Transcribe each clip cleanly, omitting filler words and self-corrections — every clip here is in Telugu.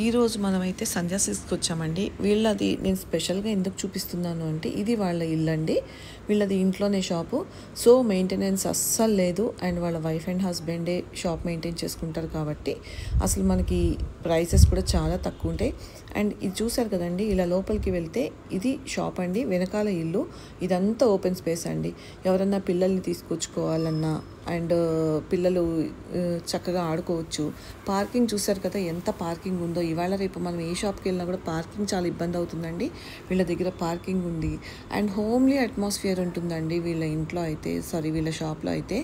ఈరోజు మనమైతే సంధ్యా సిల్క్స్కి వచ్చామండి. వీళ్ళది నేను స్పెషల్గా ఎందుకు చూపిస్తున్నాను అంటే ఇది వాళ్ళ ఇల్లు అండి. వీళ్ళది ఇంట్లోనే షాపు. సో మెయింటెనెన్స్ అస్సలు లేదు. అండ్ వాళ్ళ వైఫ్ అండ్ హస్బెండే షాప్ మెయింటైన్ చేసుకుంటారు కాబట్టి అసలు మనకి ప్రైసెస్ కూడా చాలా తక్కువ ఉంటాయి. అండ్ ఇది చూసారు కదండి, ఇలా లోపలికి వెళ్తే ఇది షాప్ అండి. వెనకాల ఇల్లు, ఇదంతా ఓపెన్ స్పేస్ అండి. ఎవరన్నా పిల్లల్ని తీసుకొచ్చుకోవాలన్నా అండ్ పిల్లలు చక్కగా ఆడుకోవచ్చు. పార్కింగ్ చూసారు కదా ఎంత పార్కింగ్ ఉందో. ఇవాళ రేపు మనం ఏ షాప్కి వెళ్ళినా కూడా పార్కింగ్ చాలా ఇబ్బంది అవుతుందండి. వీళ్ళ దగ్గర పార్కింగ్ ఉంది అండ్ హోమ్లీ అట్మాస్ఫియర్ ఉంటుందండి. వీళ్ళ ఇంట్లో అయితే వీళ్ళ షాప్లో అయితే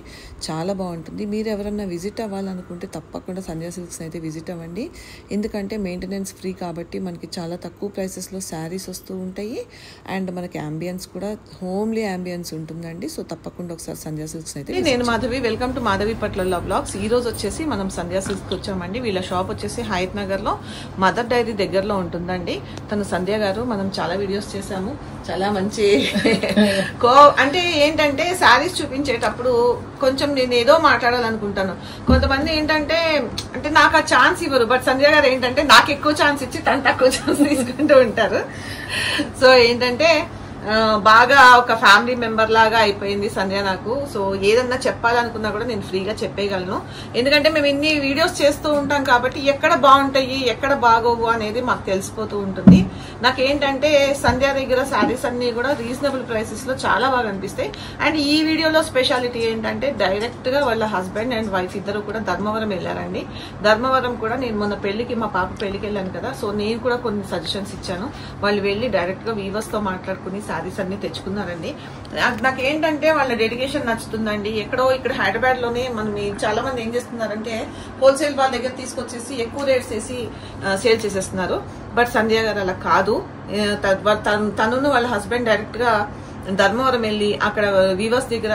చాలా బాగుంటుంది. మీరు ఎవరన్నా విజిట్ అవ్వాలనుకుంటే తప్పకుండా సంధ్యా సిల్క్స్ని అయితే విజిట్ అవ్వండి. ఎందుకంటే మెయింటెనెన్స్ ఫ్రీ కాబట్టి మనకి చాలా తక్కువ ప్రైసెస్లో శారీస్ వస్తూ ఉంటాయి. అండ్ మనకి అంబియన్స్ కూడా హోమ్లీ అంబియన్స్ ఉంటుందండి. సో తప్పకుండా ఒకసారి సంధ్యా సిల్క్స్ అయితే. నేను మాధవి, వెల్కమ్ టు మాధవి పట్ల బ్లాగ్స్. ఈ రోజు వచ్చేసి మనం సంధ్యా సిల్క్స్కి వచ్చామండి. వీళ్ళ షాప్ వచ్చేసి హయత్ నగర్ లో మదర్ డైరీ దగ్గరలో ఉంటుందండి. తను సంధ్య గారు, మనం చాలా వీడియోస్ చేసాము. చాలా మంచి అంటే ఏంటంటే శారీస్ చూపించేటప్పుడు కొంచెం నేను ఏదో మాట్లాడాలనుకుంటాను. కొంతమంది ఏంటంటే నాకు ఆ ఛాన్స్ ఇవ్వరు. బట్ సంధ్య గారు ఏంటంటే నాకు ఎక్కువ ఛాన్స్ ఇచ్చి తను తక్కువ ఛాన్స్ తీసుకుంటూ ఉంటారు. సో ఏంటంటే బాగా ఒక ఫ్యామిలీ మెంబర్ లాగా అయిపోయింది సంధ్య నాకు. సో ఏదన్నా చెప్పాలనుకున్నా కూడా నేను ఫ్రీగా చెప్పేయగలను. ఎందుకంటే మేము ఇన్ని వీడియోస్ చేస్తూ ఉంటాం కాబట్టి ఎక్కడ బాగుంటాయి ఎక్కడ బాగోవు అనేది మాకు తెలిసిపోతూ ఉంటుంది. నాకేంటంటే సంధ్య దగ్గర శారీస్ అన్ని కూడా రీజనబుల్ ప్రైసెస్ లో చాలా బాగా అనిపిస్తాయి. అండ్ ఈ వీడియోలో స్పెషాలిటీ ఏంటంటే డైరెక్ట్ గా వాళ్ళ హస్బెండ్ అండ్ వైఫ్ ఇద్దరు కూడా ధర్మవరం వెళ్ళారండి. ధర్మవరం కూడా నేను మొన్న పెళ్లికి, మా పాప పెళ్లికి వెళ్ళాను కదా, సో నేను కూడా కొన్ని సజెషన్స్ ఇచ్చాను. వాళ్ళు వెళ్ళి డైరెక్ట్ గా వీవర్స్ తో మాట్లాడుకుని శారీస్ అన్ని తెచ్చుకున్నారండి. నాకేంటంటే వాళ్ళ డెడికేషన్ నచ్చుతుందండి. ఎక్కడో ఇక్కడ హైదరాబాద్ లోనే మనం చాలా మంది ఏం చేస్తున్నారంటే హోల్సేల్ వాళ్ళ దగ్గర తీసుకొచ్చేసి ఎక్కువ రేట్స్ వేసి సేల్ చేసేస్తున్నారు. బట్ సంధ్య గారు అలా కాదు. తను వాళ్ళ హస్బెండ్ డైరెక్ట్ గా ధర్మవరం వెళ్ళి అక్కడ వీవర్స్ దగ్గర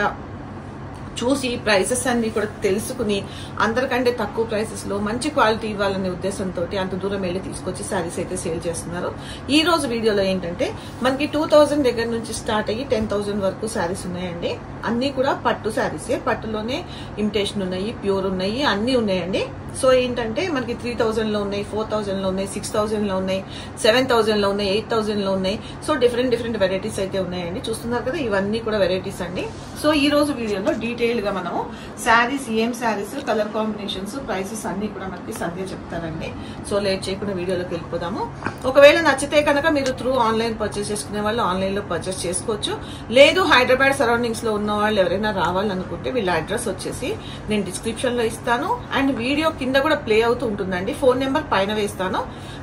చూసి ప్రైసెస్ అన్ని కూడా తెలుసుకుని అందరికంటే తక్కువ ప్రైసెస్ లో మంచి క్వాలిటీ ఇవ్వాలనే ఉద్దేశంతో అంత దూరం వెళ్ళి తీసుకొచ్చి శారీస్ అయితే సేల్ చేస్తున్నారు. ఈ రోజు వీడియోలో ఏంటంటే మనకి 2000 దగ్గర నుంచి స్టార్ట్ అయ్యి 10,000 వరకు శారీస్ ఉన్నాయండి. అన్ని కూడా పట్టు శారీసే. పట్టులోనే ఇమిటేషన్ ఉన్నాయి, ప్యూర్ ఉన్నాయి, అన్ని ఉన్నాయండి. సో ఏంటంటే మనకి 3000 లో ఉన్నాయి, 4000 లో ఉన్నాయి, 6000 లో ఉన్నాయి, 7000 లో ఉన్నాయి, 8000 లో ఉన్నాయి. సో డిఫరెంట్ వెరైటీస్ అయితే ఉన్నాయండి. చూస్తున్నారు కదా, ఇవన్నీ కూడా వెరైటీస్ అండి. సో ఈ రోజు వీడియోలో డీటెయిల్ గా మనము శారీస్, ఏం శారీస్, కలర్ కాంబినేషన్స్, ప్రైసెస్ అన్ని కూడా మనకి సంధ్య చెప్తారండి. సో లేట్ చేయకుండా వీడియోలోకి వెళ్ళిపోదాము. ఒకవేళ నచ్చితే కనుక మీరు త్రూ ఆన్లైన్ పర్చేస్ చేసుకునే వాళ్ళు ఆన్లైన్ లో పర్చేస్ చేసుకోవచ్చు. లేదు హైదరాబాద్ సరౌండింగ్స్ లో ఉన్న వాళ్ళు ఎవరైనా రావాలనుకుంటే వీళ్ళ అడ్రస్ వచ్చేసి నేను డిస్క్రిప్షన్ లో ఇస్తాను. అండ్ వీడియో కింద కూడా ప్లే అవుతూ ఉంటుందండి. ఫోన్ నెంబర్ పైన వేస్తాను.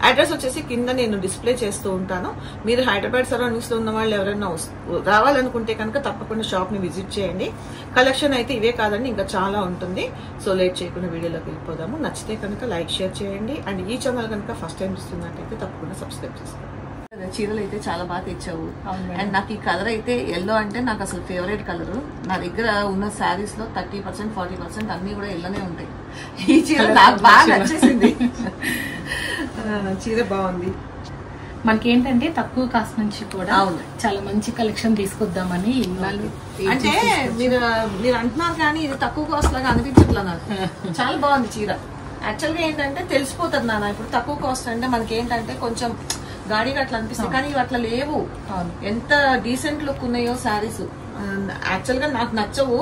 అడ్రస్ వచ్చేసి కింద నేను డిస్ప్లే చేస్తూ ఉంటాను. మీరు హైదరాబాద్ సరౌండింగ్స్ లో ఉన్న వాళ్ళు ఎవరైనా రావాలనుకుంటే కనుక తప్పకుండా షాప్ ని విజిట్ చేయండి. కలెక్షన్ అయితే ఇవే కాదండి, ఇంకా చాలా ఉంటుంది. సో లేట్ చేయకుండా వీడియోలోకి వెళ్ళిపోదాము. నచ్చితే కనుక లైక్, షేర్ చేయండి. అండ్ ఈ ఛానల్ కనుక ఫస్ట్ టైం చూస్తున్నట్టయితే తప్పకుండా సబ్స్క్రైబ్ చేసుకోండి. చీరలు అయితే చాలా బాగా తెచ్చావు. అండ్ నాకు ఈ కలర్ అయితే ఎల్లో అంటే నాకు అసలు ఫేవరెట్ కలర్. నా దగ్గర ఉన్న శారీస్ లో 30%, 40% అన్ని కూడా ఎల్లోనే ఉంటాయి. ఈ చీర నాకు బాగా నచ్చేసింది. చీర బాగుంది. మనకి ఏంటంటే తక్కువ కాస్ట్ నుంచి కూడా చాలా మంచి కలెక్షన్ తీసుకొద్దామని అంటే మీరు అంటున్నారు కానీ ఇది తక్కువ కాస్ట్ లాగా అనిపించట్లా నాకు. చాలా బాగుంది చీర. యాక్చువల్ గా ఏంటంటే తెలిసిపోతుంది నాన్న, ఇప్పుడు తక్కువ కాస్ట్ అంటే మనకి ఏంటంటే కొంచెం గాడిగా అట్లా అనిపిస్తాయి, కానీ ఇవి అట్లా లేవు. ఎంత డీసెంట్ లుక్ ఉన్నాయో శారీస్. యాక్చువల్ గా నాకు నచ్చవు,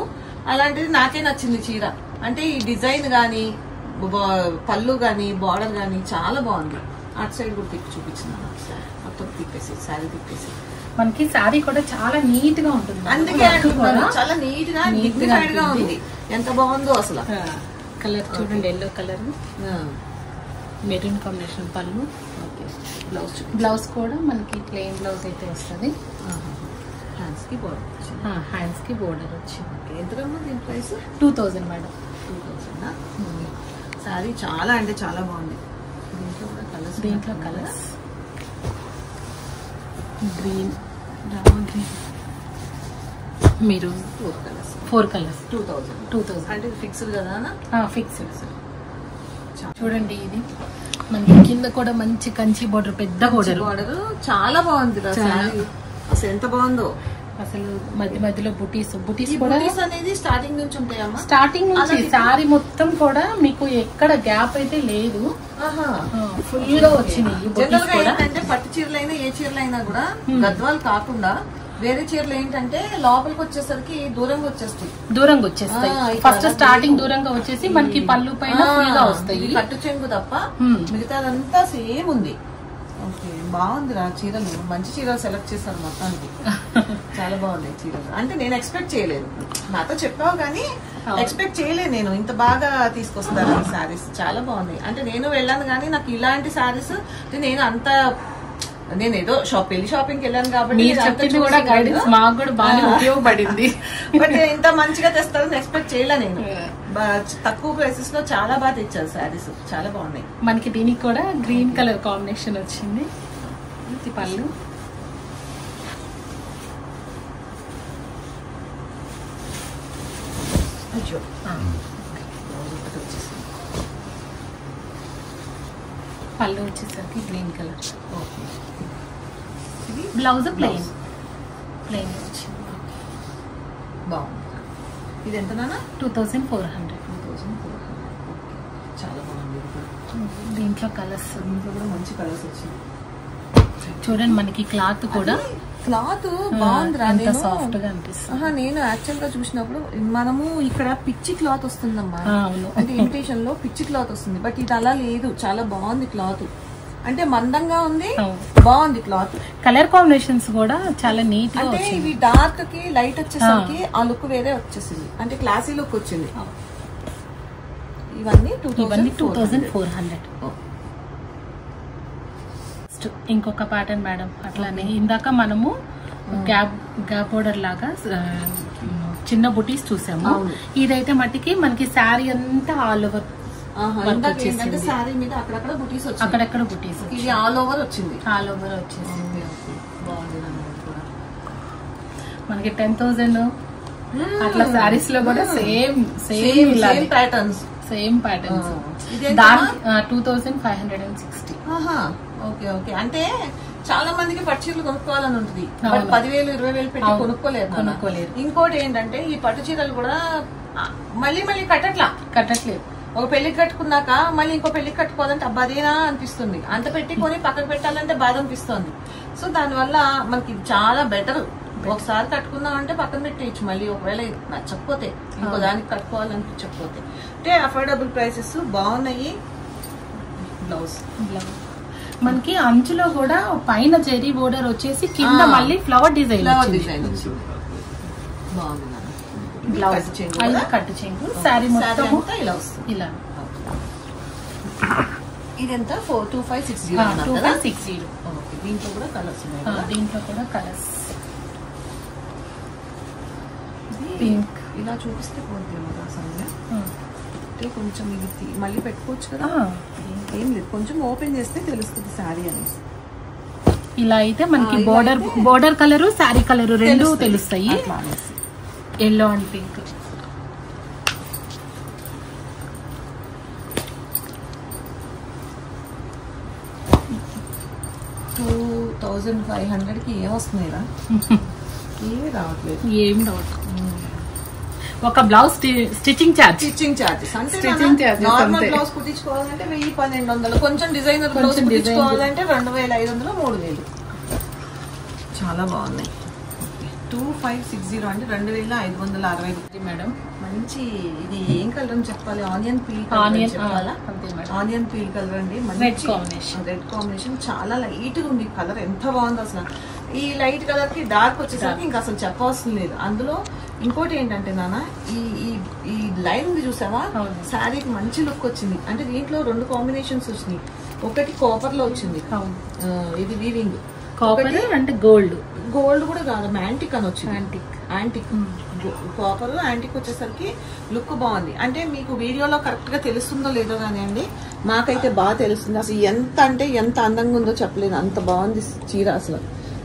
అలాంటిది నాకే నచ్చింది చీర. అంటే ఈ డిజైన్ గానీ, పళ్ళు గానీ, బార్డర్ గానీ చాలా బాగుంది. అటు సైడ్ కూడా తిప్పి చూపించింది. మొత్తం తిప్పేసి శారీ తిప్పేసి మనకి శారీ కూడా చాలా నీట్ గా ఉంటుంది. అందుకే చాలా నీట్ గా డిగ్నిఫైడ్ గా ఉంది. ఎంత బాగుందో అసలు. కలర్ చూడండి, ఎల్లో కలర్, మెరూన్ కాంబినేషన్ పళ్ళు. బ్లౌజ్ కూడా మనకి ప్లెయిన్ బ్లౌజ్ అయితే వస్తుంది. హ్యాండ్స్ కి బోర్డర్ వచ్చింది. ఎంతకమ్మా దీని ప్రైస్? 2000 మేడం. 2000. శారీ చాలా అంటే చాలా బాగుంది. దీంట్లో కలర్స్ గ్రీన్, మెరూన్, 4 కలర్స్. 2000 అంటే ఫిక్స్డ్ కదా? ఫిక్స్డ్. చూడండి, ఇది మనకి కింద కూడా మంచి కంచి బోర్డర్, పెద్ద బోర్డర్ చాలా బాగుంది. అసలు ఎంత బాగుందో. అసలు మధ్య మధ్యలో బుటీస్ కూడా అనేది స్టార్టింగ్ నుంచి ఉంటాయమ్మా. స్టార్టింగ్ నుంచి శారీ మొత్తం కూడా మీకు ఎక్కడ గ్యాప్ అయితే లేదు, ఫుల్ గా వచ్చినాయి. ఏంటంటే పట్టు చీరలైనా ఏ చీరలైనా కూడా గద్వాలు కాకుండా వేరే చీరలు ఏంటంటే లోపలికి వచ్చేసరికి దూరంగా వచ్చేస్తాయి. ఫస్ట్ స్టార్టింగ్ దూరంగా వచ్చేసి మనకి పళ్ళు పైన ఫుల్ గా వస్తాయి. కట్టు చెంగు తప్ప మిగతాదంతా సేమ్ ఉంది. ఓకే, బాగుందిరా చీరలు. మంచి చీరలు సెలెక్ట్ చేశారు మొత్తానికి. చాలా బాగున్నాయి చీరలు. అంటే నేను ఎక్స్పెక్ట్ చేయలేదు, నాతో చెప్పావు కానీ ఎక్స్పెక్ట్ చేయలేదు నేను ఇంత బాగా తీసుకొస్తారు ఈ శారీస్. చాలా బాగున్నాయి. అంటే నేను వెళ్ళాను కానీ నాకు ఇలాంటి శారీస్ నేను ఏదో పెళ్లి షాపింగ్ వెళ్ళాను కాబట్టి మాకు కూడా బాగా ఉపయోగపడింది. బట్ ఇంత మంచిగా తెస్తారని ఎక్స్పెక్ట్ చేయలే నేను. తక్కువ ప్రైసెస్ లో చాలా బాగా తెచ్చారు శారీస్, చాలా బాగున్నాయి. మనకి దీనికి కూడా గ్రీన్ కలర్ కాంబినేషన్ వచ్చింది. ఇది పళ్ళు, పళ్ళు వచ్చేసరికి గ్రీన్ కలర్. బ్లౌజ్ ప్లెయిన్ వచ్చింది. బాగుంది. ఇది ఎంత నాన్న? 2400. చాలా బాగుంది. దీంట్లో కలర్స్ కూడా మంచి కలర్స్ వచ్చింది. చూడండి మనకి క్లాత్ కూడా బాగుంది. సాఫ్ట్ గా అనిపిస్తుంది. నేను యాక్చువల్ గా చూసినప్పుడు మనము ఇక్కడ పిచ్చి క్లాత్ వస్తుందమ్మా, అంటే ఇమిటేషన్ లో పిచ్చి క్లాత్ వస్తుంది. బట్ ఇది అలా లేదు, చాలా బాగుంది క్లాత్. అంటే మందంగా ఉంది, బాగుంది క్లాత్. కలర్ కాంబినేషన్స్ కూడా చాలా నీట్ గా. అంటే ఇవి డార్క్ కి లైట్ వచ్చేసరికి ఆ లుక్ వేరే వచ్చేసింది, అంటే క్లాసీ లుక్ వచ్చింది. ఇవన్నీ 2400. ఇంకొక ప్యాటర్న్ మేడం అట్లానే ఇందాక మనము గ్యాప్ బోర్డర్ లాగా చిన్న బుటీస్ చూసాము. ఇదైతే మట్టికి మనకి శారీ అంతా ఆల్ ఓవర్ శారీ మీద అక్కడక్కడ బుటీస్ ఇది ఆల్ ఓవర్ వచ్చింది. మనకి 10,000 అట్లా శారీస్ లో కూడా సేమ్ ప్యాటర్న్స్. 2560. ఓకే. అంటే చాలా మందికి పట్టు చీరలు కొనుక్కోవాలని ఉంటుంది, 10,000 20,000 పెట్టి కొనుక్కోలేరు. ఇంకోటి ఏంటంటే ఈ పట్టు చీరలు కూడా మళ్ళీ కట్టట్లేదు. ఒక పెళ్లికి కట్టుకున్నాక మళ్ళీ ఇంకో పెళ్లికి కట్టుకోవాలంటే అదేనా అనిపిస్తుంది. అంత పెట్టుకొని పక్కకు పెట్టాలంటే బాధ అనిపిస్తుంది. సో దానివల్ల మనకి చాలా బెటర్. ఒకసారి కట్టుకుందాం అంటే పక్కన పెట్టేయచ్చు. మళ్ళీ ఒకవేళ నచ్చకపోతే ఇంకో దానికి కట్టుకోవాలనిపించకపోతే. అంటే అఫోర్డబుల్ ప్రైసెస్ బాగున్నాయి. బ్లౌజ్ మనకి అంచులో కూడా పైన జెరీ బోర్డర్ వచ్చేసి కింద మళ్ళీ ఫ్లవర్ డిజైన్ వచ్చింది. బాగుంది. బ్లౌజ్ కట్టు చెంగు, శారీ మొత్తం ఇలా వస్తుంది. ఇలా ఇదంతా 2560. దీంట్లో కూడా కలర్స్ పింక్. ఇలా చూపిస్తే పోతుంది అసలు. అంటే కొంచెం ఇది మళ్ళీ పెట్టుకోవచ్చు కదా, ఏం లేదు. కొంచెం ఓపెన్ చేస్తే తెలుస్తుంది శారీ అనేసి. ఇలా అయితే మనకి బోర్డర్ కలరు శారీ కలరు రెండు తెలుస్తాయి. Yellow and pink. 2500కి ఏమొస్తున్నాయిరా? ఏమి రావట్లేదు. ఒక blouse stitching charge normal blouse కుట్టించుకోవాలంటే 1000-1200. కొంచెం డిజైనర్ బ్లౌజ్ కుట్టించుకోవాలంటే 2500 3000. చాలా బాగున్నాయి. 2560 అంటే 2560 మేడం. మంచి ఇది ఏం కలర్ అని చెప్పాలి? ఆనియన్ పీల్ చెప్పాలా? ఆనియన్ పీల్ కలర్ అండి. రెడ్ కాంబినేషన్ చాలా లైట్ గా ఉంది కలర్. ఎంత బాగుంది అసలు. ఈ లైట్ కలర్ కి డార్క్ వచ్చేసరికి ఇంకా అసలు చెప్పవలసిన లేదు. అందులో ఇంకోటి ఏంటంటే నాన్న, ఈ లైన్ ఉంది చూసావా, శారీకి మంచి లుక్ వచ్చింది. అంటే దీంట్లో 2 కాంబినేషన్స్ వచ్చినాయి. ఒకటి కాపర్ లో వచ్చింది, ఇది వీవింగ్ కాపర్ అంటే గోల్డ్ కూడా కాదు, యాంటిక్ అని వచ్చింది. యాంటిక్ కాపర్ యాంటిక్ వచ్చేసరికి లుక్ బాగుంది. అంటే మీకు వీడియోలో కరెక్ట్ గా తెలుస్తుందో లేదో కానీ అండి, మాకైతే బాగా తెలుస్తుంది. అసలు ఎంత అంటే ఎంత అందంగా ఉందో చెప్పలేదు, అంత బాగుంది చీర. అసలు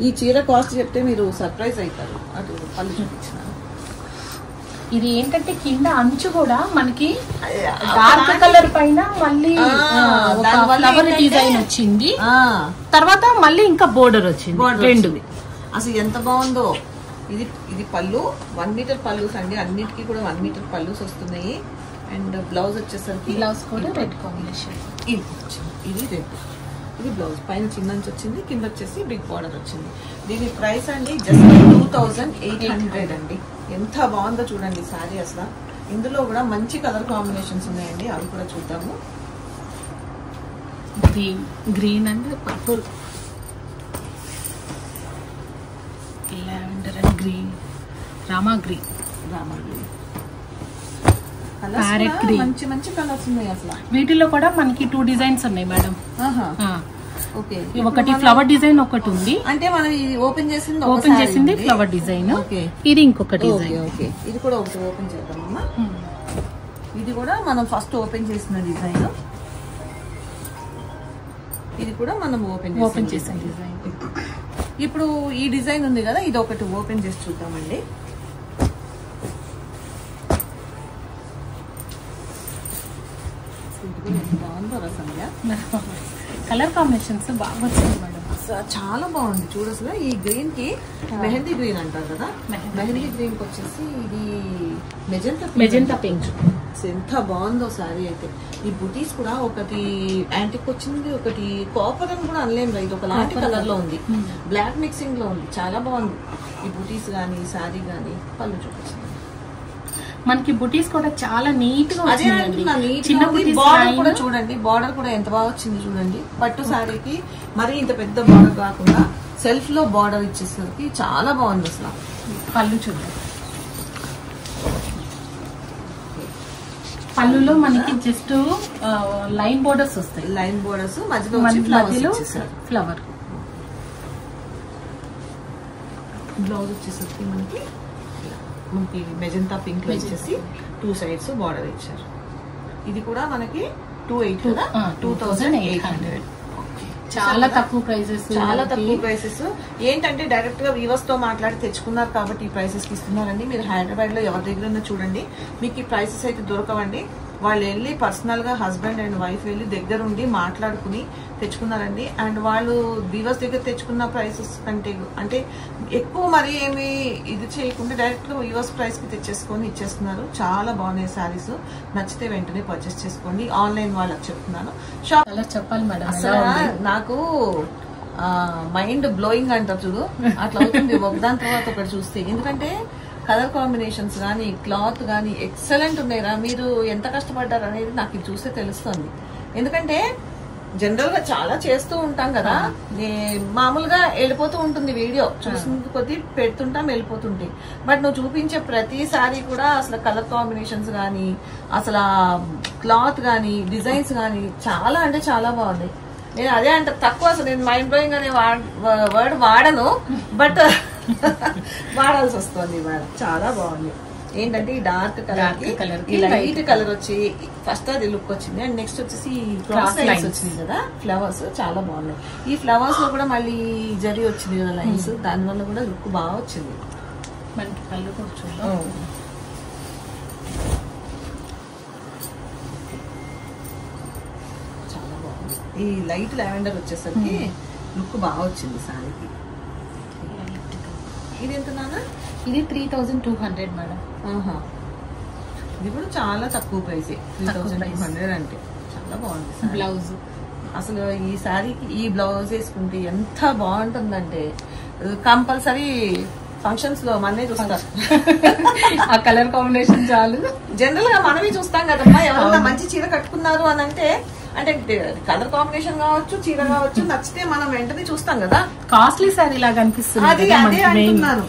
ఈ చీర కాస్ట్ చెప్తే మీరు సర్ప్రైజ్ అవుతారు. అటు పళ్ళు చూపించిన ఇది ఏంటంటే కింద అంచు కూడా మనకి డార్క్ కలర్ పైన మళ్ళీ ఫ్లవర్ డిజైన్ వచ్చింది. తర్వాత మళ్ళీ ఇంకా బోర్డర్ వచ్చింది. రెండు అసలు ఎంత బాగుందో. ఇది పళ్ళు 1 మీటర్ పళ్ళుస్ అండి, అన్నిటికీ కూడా 1 మీటర్ పళ్ళుస్ వస్తున్నాయి. అండ్ బ్లౌజ్ వచ్చేసరికి బ్లౌజ్ కూడా రెడ్ కాంబినేషన్, ఇది రెడ్, ఇది బ్లౌజ్ పైన చిన్న వచ్చింది, కింద వచ్చేసి బిగ్ బార్డర్ వచ్చింది. దీని ప్రైస్ అండి జస్ట్ 2800 అండి. ఎంత బాగుందో చూడండి సారీ అసలు. ఇందులో కూడా మంచి కలర్ కాంబినేషన్స్ ఉన్నాయండి, అవి కూడా చూద్దాము. Green and purple, lavender and green, Rama green, parrot green, మంచి మంచి కలర్స్ ఉన్నాయి అసలు. వీటిలో కూడా మనకి 2 డిజైన్స్ ఉన్నాయి మేడం. ఓకే, ఒకటి ఫ్లవర్ డిజైన్ ఒకటి ఉంది, అంటే మనం ఓపెన్ చేసింది ఫ్లవర్ డిజైన్. ఇది ఇంకొక డిజైన్. ఓకే, ఇది కూడా ఒకటి ఓపెన్ చేద్దామమ్మా. ఇది కూడా మనం ఫస్ట్ ఓపెన్ చేసిన డిజైన్, ఇది కూడా మనం ఓపెన్ చేసిన డిజైన్. ఇప్పుడు ఈ డిజైన్ ఉంది కదా, ఇది ఒకటి ఓపెన్ చేసి చూద్దామండి. బాగుందో రసంగా, కలర్ కాంబినేషన్స్ బాగా వచ్చింది మేడం, చాలా బాగుంది చూడు అసలు. ఈ గ్రీన్ కి మెహందీ గ్రీన్ అంటారు కదా, మెహందీ గ్రీన్ కి వచ్చేసి ఇది మెజెంటా పింక్. ఎంత బాగుందో సారీ అయితే. ఈ బుటీస్ కూడా ఒకటి యాంటిక్ వచ్చింది, ఒకటి కాపర్ అని కూడా అనలేము, ఇది ఒక లాంటి కలర్ లో ఉంది, బ్లాక్ మిక్సింగ్ లో ఉంది, చాలా బాగుంది. ఈ బుటీస్ గానీ సారీ గానీ పళ్ళు చూపించింది మనకి. బుటీస్ కూడా చాలా నీట్ గా చిన్న బార్డర్ కూడా చూడండి, బార్డర్ కూడా ఎంత బాగా వచ్చింది చూడండి. పట్టు సారీకి మరీ ఇంత పెద్ద బార్డర్ కాకుండా సెల్ఫ్ లో బార్డర్ ఇచ్చేసరికి చాలా బాగుంది అసలు. పళ్ళు చూడండి, పళ్ళులో మనకి జస్ట్ లైన్ బోర్డర్స్ వస్తాయి, లైన్ బోర్డర్స్ మధ్యలో ఫ్లవర్. బ్లౌజ్ వచ్చేసరికి మనకి మెజెంటా పింక్ లో వచ్చేసి 2 సైడ్స్ బార్డర్ ఇచ్చారు. ఇది కూడా మనకి 2800. చాలా తక్కువ ప్రైసెస్, చాలా తక్కువ ప్రైసెస్. ఏంటంటే డైరెక్ట్ గా వీవర్స్ తో మాట్లాడి తెచ్చుకున్నారు కాబట్టి ఈ ప్రైసెస్ కి ఇస్తున్నారండి. మీరు హైదరాబాద్ లో ఎవరి దగ్గర ఉన్నా చూడండి, మీకు ఈ ప్రైసెస్ అయితే దొరకవండి. వాళ్ళు వెళ్ళి పర్సనల్ గా హస్బెండ్ అండ్ వైఫ్ వెళ్ళి దగ్గర ఉండి మాట్లాడుకుని తెచ్చుకున్నారండి. అండ్ వాళ్ళు వీవర్స్ దగ్గర తెచ్చుకున్న ప్రైసెస్ కంటే అంటే ఎక్కువ మరి ఏమి ఇది చేయకుండా డైరెక్ట్ గా వీవర్స్ ప్రైస్ కి తెచ్చేసుకొని ఇచ్చేస్తున్నారు. చాలా బాగున్నాయి సారీస్, నచ్చితే వెంటనే పర్చేస్ చేసుకోండి. ఆన్లైన్ వాళ్ళకి చెప్తున్నాను. షాప్ చెప్పాలి మేడం, అసలు నాకు మైండ్ బ్లోయింగ్ అంటారు చూడు, అట్లా అవుతుంది ఒకదాని తర్వాత ఒకటి చూస్తే. ఎందుకంటే కలర్ కాంబినేషన్స్ కానీ క్లాత్ కానీ ఎక్సలెంట్ ఉన్నాయిరా. మీరు ఎంత కష్టపడ్డారు అనేది నాకు ఇది చూస్తే తెలుస్తుంది. ఎందుకంటే జనరల్ గా చాలా చేస్తూ ఉంటాం కదా, మామూలుగా వెళ్ళిపోతూ ఉంటుంది వీడియో, చూసిన కొద్దీ పెడుతుంటాం వెళ్ళిపోతుంటాయి. బట్ నువ్వు చూపించే ప్రతిసారి కూడా అసలు కలర్ కాంబినేషన్స్ కానీ అసలు క్లాత్ కానీ డిజైన్స్ కానీ చాలా అంటే చాలా బాగుంది. నేను అదే అంటే తక్కువ, అసలు నేను మైండ్ బ్లోయింగ్ అనే వర్డ్ వాడను, బట్ వాడాల్సి వస్తుంది ఇవాళ. చాలా బాగుంది. ఏంటంటే ఈ డార్క్ కలర్ కి లైట్ కలర్ వచ్చి ఫస్ట్ అది లుక్ వచ్చింది. అండ్ నెక్స్ట్ వచ్చేసి క్రాస్ లైన్స్ వచ్చింది కదా, ఫ్లవర్స్ చాలా బాగున్నాయి. ఈ ఫ్లవర్స్ లో కూడా మళ్ళీ జరీ వచ్చింది కదా లైన్స్, దాని వల్ల కూడా లుక్ బాగా వచ్చింది. మనకి కళ్ళు కొంచెం చాలా బాగుంది. ఈ లైట్ లావెండర్ వచ్చేసరికి లుక్ బాగా వచ్చింది సారీకి. ఇది ఎంత నాన్న? ఇది 3200 మేడం. ఇది కూడా చాలా తక్కువ ప్రైస్, 3200 అంటే చాలా బాగుంది. బ్లౌజ్ అసలు ఈ సారీకి ఈ బ్లౌజ్ వేసుకుంటే ఎంత బాగుంటుందంటే కంపల్సరీ ఫంక్షన్స్ లో మనమే చూస్తారు. ఆ కలర్ కాంబినేషన్ చాలు. జనరల్ గా మనమే చూస్తాం కదమ్మా, ఎవరైనా మంచి చీర కట్టుకున్నారు అని అంటే కలర్ కాంబినేషన్ కావచ్చు, చీర కావచ్చు, నచ్చితే మనం వెంటనే చూస్తాం కదా. కాస్ట్లీ సారీ లాగా అనిపిస్తుంది. అదే అంటున్నాను,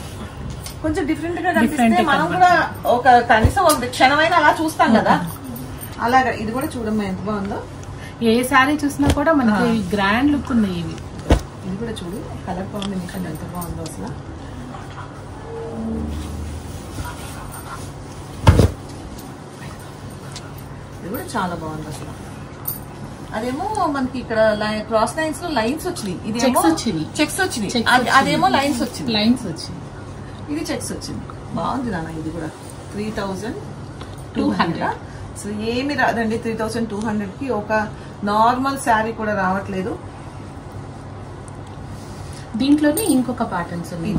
కొంచెం డిఫరెంట్ గా కనిపిస్తే మనం కూడా ఒక కనీసం ఒక క్షణమైన అలా చూస్తాం కదా. అలాగా ఇది కూడా చూడమ్మా ఎంత బాగుందో. ఏ సారీ చూసినా కూడా మనకి గ్రాండ్ లుక్ ఉన్నాయి ఇవి. ఇది కూడా చూడు కలర్ కాంబినేషన్ ఎంత బాగుందో అసలు. ఇది కూడా చాలా బాగుంది అసలు. అదేమో మనకి ఇక్కడ క్రాస్ లైన్స్ లో లైన్స్ వచ్చినాయి, ఇది చెక్స్ వచ్చినాయి, అదేమో లైన్స్ వచ్చింది. ఇది చెక్స్ వచ్చింది. బాగుంది నాన్న. ఇది కూడా 3200. సో ఏమి రాదండి 3200 కి. ఒక నార్మల్ శారీ కూడా రావట్లేదు. దీంట్లోనే ఇంకొక ప్యాటర్న్స్ ఉన్నాయి.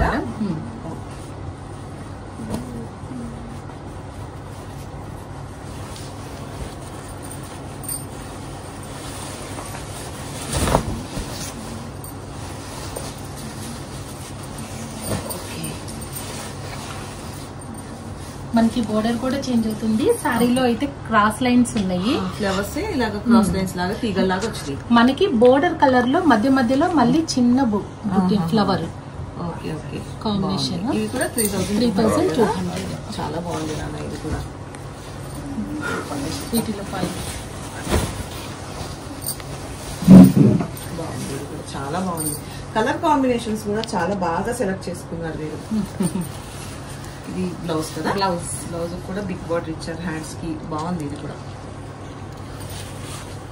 మనకి బోర్డర్ కూడా చేంజ్ అవుతుంది. సారీలో అయితే క్రాస్ లైన్స్ ఉన్నాయి, ఫ్లవర్స్ ఇలాగా క్రాస్ లైన్స్ లాగా తీగల్లాగా వచ్చినాయి. మనకి బోర్డర్ కలర్ లో మధ్యలో మళ్ళీ చిన్న ఫ్లవర్ ఓకే ఓకే కాంబినేషన్. ఇది కూడా 3200. చాలా బాగుంది నాన్న. ఇది కూడా వీటిలో బాగుంది, ఇది కూడా చాలా బాగుంది. కలర్ కాంబినేషన్స్ కూడా చాలా బాగా సెలెక్ట్ చేసుకున్నారు మీరు. ఇది బ్లౌజ్ కదా, బ్లౌజ్ కూడా బిగ్ బార్డర్ ఇచ్చారు హ్యాండ్స్ కి. బాగుంది ఇది కూడా.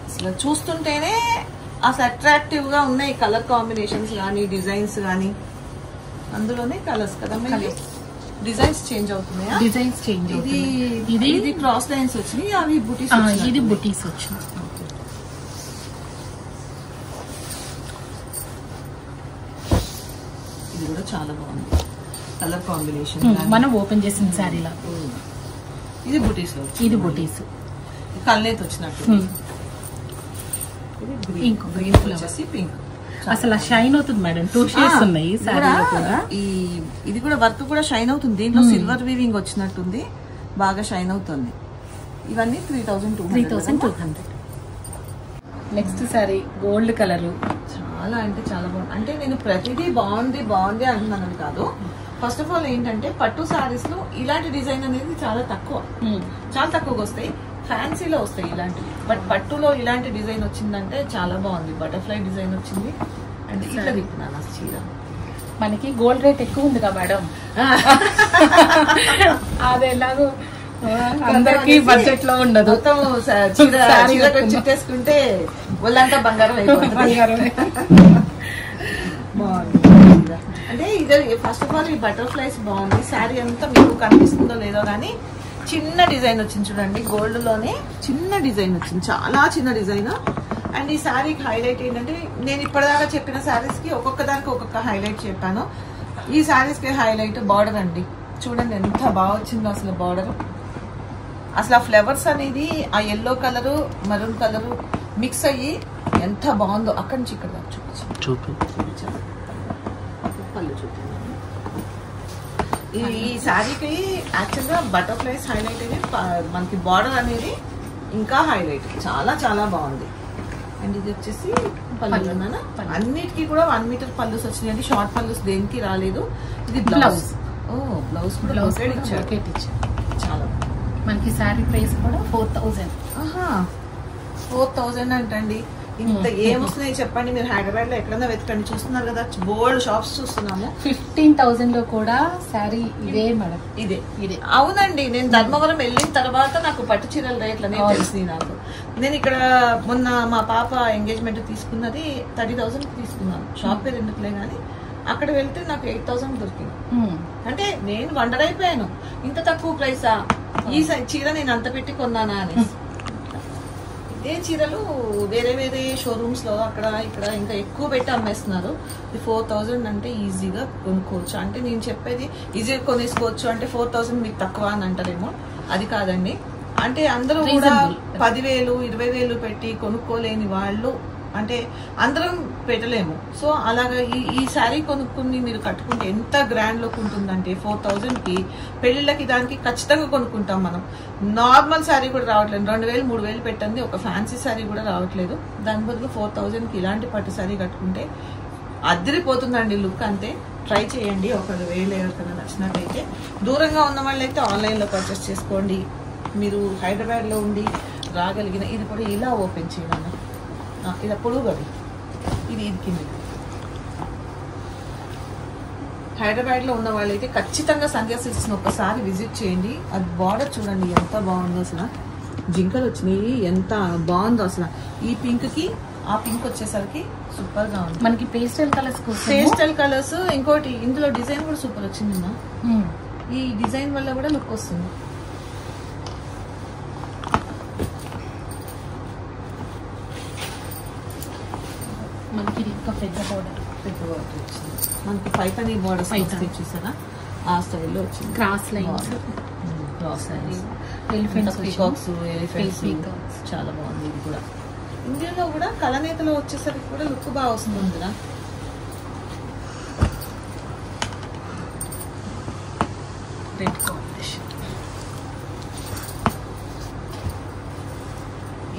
అసలు చూస్తుంటేనే అసలు అట్రాక్టివ్ గా ఉన్నాయి కలర్ కాంబినేషన్స్ కానీ డిజైన్స్ కానీ. అందులోనే కలర్స్ కదా, డిజైన్స్ చేంజ్ అవుతున్నాయా? డిజైన్స్ చేంజ్ ఇది ఇది క్రాస్ లైన్స్ వచ్చినాయి, అవి బుటీస్. ఇది బుటీస్ వచ్చినాయి. ఇది కూడా చాలా బాగుంది కలర్ కాంబినేషన్. మనం ఓపెన్ చేసిన శారీలా. ఇది బుటీస్ లో, ఇది బుటీస్ కల్నేత్ వచ్చినట్టు. ఇంకో గ్రీన్ వచ్చేసి పింక్. అసలు షైన్ అవుతుంది మేడం. 2 షేడ్స్ ఉన్నాయి శారీలో కూడా. ఇది కూడా వర్క్ కూడా షైన్ అవుతుంది. దీంట్లో సిల్వర్ వీవింగ్ వచ్చినట్టుంది, బాగా షైన్ అవుతుంది. ఇవన్నీ 3200. Next sari gold colour. చాలా అంటే చాలా బాగుంది. అంటే నేను ప్రతిదీ బాగుంది బాగుంది అంటున్నాను కాదు. ఫస్ట్ ఆఫ్ ఆల్ ఏంటంటే పట్టు సారీస్ లో ఇలాంటి డిజైన్ అనేది చాలా తక్కువగా వస్తాయి. ఫ్యాన్సీలో వస్తాయి ఇలాంటివి. బట్ పట్టులో ఇలాంటి డిజైన్ వచ్చిందంటే చాలా బాగుంది. బటర్ఫ్లై డిజైన్ వచ్చింది. అండ్ ఇట్లా తిప్పున్నాను చీర. మనకి గోల్డ్ రేట్ ఎక్కువ ఉంది కదా మేడం, అది ఎలాగో అందరికి బడ్జెట్ లో ఉండదు. మొత్తం చుట్టేసుకుంటే ఒళ్ళంతా బంగారం అయిపోతుంది. బాగుంది. అంటే ఇది ఫస్ట్ ఆఫ్ ఆల్ ఈ బటర్ఫ్లైస్ బాగుంది. శారీ అంతా మీకు కనిపిస్తుందో లేదో కానీ చిన్న డిజైన్ వచ్చింది చూడండి. గోల్డ్ లోనే చిన్న డిజైన్ వచ్చింది, చాలా చిన్న డిజైన్. అండ్ ఈ శారీకి హైలైట్ ఏంటంటే నేను ఇప్పటిదాకా చెప్పిన శారీస్ కి ఒక్కొక్క దానికి ఒక్కొక్క హైలైట్ చెప్పాను. ఈ శారీస్ కి హైలైట్ బార్డర్ అండి. చూడండి ఎంత బాగా వచ్చిందో అసలు బార్డర్. అసలు ఆ ఫ్లవర్స్ అనేది ఆ yellow colour maroon colour mix అయ్యి ఎంత బాగుందో. అక్కడి నుంచి ఇక్కడ చూపించాను. పళ్ళు చూపించాను. ఈ శారీకి యాక్చువల్గా బటర్ఫ్లైస్ హైలైట్ అయ్యి మనకి బార్డర్ అనేది ఇంకా హైలైట్. చాలా చాలా బాగుంది. అండ్ ఇది వచ్చేసి పళ్ళు. అన్నిటికీ కూడా 1 మీటర్ పళ్ళుస్ వచ్చినాయి. అంటే షార్ట్ పళ్ళుస్ దేనికి రాలేదు. ఇది బ్లౌజ్. బ్లౌజ్ కూడా ఇచ్చారు. చాలా మనకి శారీ ప్రైస్ కూడా 4000. 4000 అంటండి. ఇంత ఏమొస్తున్నాయి చెప్పండి. మీరు హైదరాబాద్ లో ఎక్కడన్నా వెతకండి. చూస్తున్నారు కదా, బోల్డ్ షాప్స్ చూస్తున్నాము. 15,000 లో కూడా శారీ ఇదే మేడం. ఇదే అవునండి. నేను ధర్మవరం వెళ్ళిన తర్వాత నాకు పట్టు చీరల రేట్లు అనేవి తెలిసింది నాకు. నేను ఇక్కడ మొన్న మా పాప ఎంగేజ్మెంట్ తీసుకున్నది 30,000 తీసుకున్నాను. షాప్ పేరు ఎందుకులే కానీ అక్కడ వెళ్తే నాకు 8,000 దొరికింది. అంటే నేను వండర్ అయిపోయాను. ఇంత తక్కువ ప్రైసా ఈ చీర నేను అంత పెట్టి కొన్నానా అని. ఇదే చీరలు వేరే వేరే షోరూమ్స్ లో అక్కడ ఇక్కడ ఇంకా ఎక్కువ పెట్టి అమ్మేస్తున్నారు. 4000 అంటే ఈజీగా కొనుక్కోవచ్చు. అంటే నేను చెప్పేది ఈజీగా కొనేసుకోవచ్చు అంటే 4000 మీకు తక్కువ అని అంటారేమో. అది కాదండి. అంటే అందరూ కూడా 10,000 20,000 పెట్టి కొనుక్కోలేని వాళ్ళు అంటే అందరం పెట్టలేము. సో అలాగా ఈ శారీ కొనుక్కుని మీరు కట్టుకుంటే ఎంత గ్రాండ్ లుక్ ఉంటుందంటే 4000 కి పెళ్లిళ్ళకి దానికి ఖచ్చితంగా కొనుక్కుంటాం మనం. నార్మల్ శారీ కూడా రావట్లేదు. 2,000 3,000 పెట్టండి ఒక ఫ్యాన్సీ శారీ కూడా రావట్లేదు. దాని బదులు 4000 కి ఇలాంటి పట్టు శారీ కట్టుకుంటే అదిరిపోతుందండి లుక్. అంతే. ట్రై చేయండి. ఒకవేళ ఎవరికైనా నచ్చినట్టయితే. దూరంగా ఉన్న వాళ్ళైతే ఆన్లైన్లో పర్చేస్ చేసుకోండి. మీరు హైదరాబాద్లో ఉండి రాగలిగిన ఇది కూడా ఇలా ఓపెన్ చేయాలి. ఇది పొడుగు అది ఇది కింద. హైదరాబాద్లో ఉన్న వాళ్ళైతే ఖచ్చితంగా సంధ్యా సిల్క్స్ ఒకసారి విజిట్ చేయండి. అది బార్డర్ చూడండి ఎంత బాగుందో. అసలు జింకలు వచ్చినాయి, ఎంత బాగుందో అసలు. ఈ పింక్ కి ఆ పింక్ వచ్చేసరికి సూపర్ గా ఉంది. మనకి పేస్టల్ కలర్స్ పేస్టల్ కలర్స్. ఇంకోటి ఇందులో డిజైన్ కూడా సూపర్ వచ్చింది. ఈ డిజైన్ వల్ల కూడా లుక్ వస్తుంది. మనకి ఇంకా పెద్ద బార్డర్ వచ్చింది. మనకి పైపని బార్డర్స్ చూసారా ఆ స్టైల్లో వచ్చింది. క్రాస్ లైన్స్, పీకాక్స్, ఎలిఫెంట్స్ చాలా బాగుంది. ఇది కూడా ఇండియాలో కూడా కలనేతలో వచ్చేసరికి కూడా లుక్ బాగా వస్తుంది కదా. రెడ్ కాంబినేషన్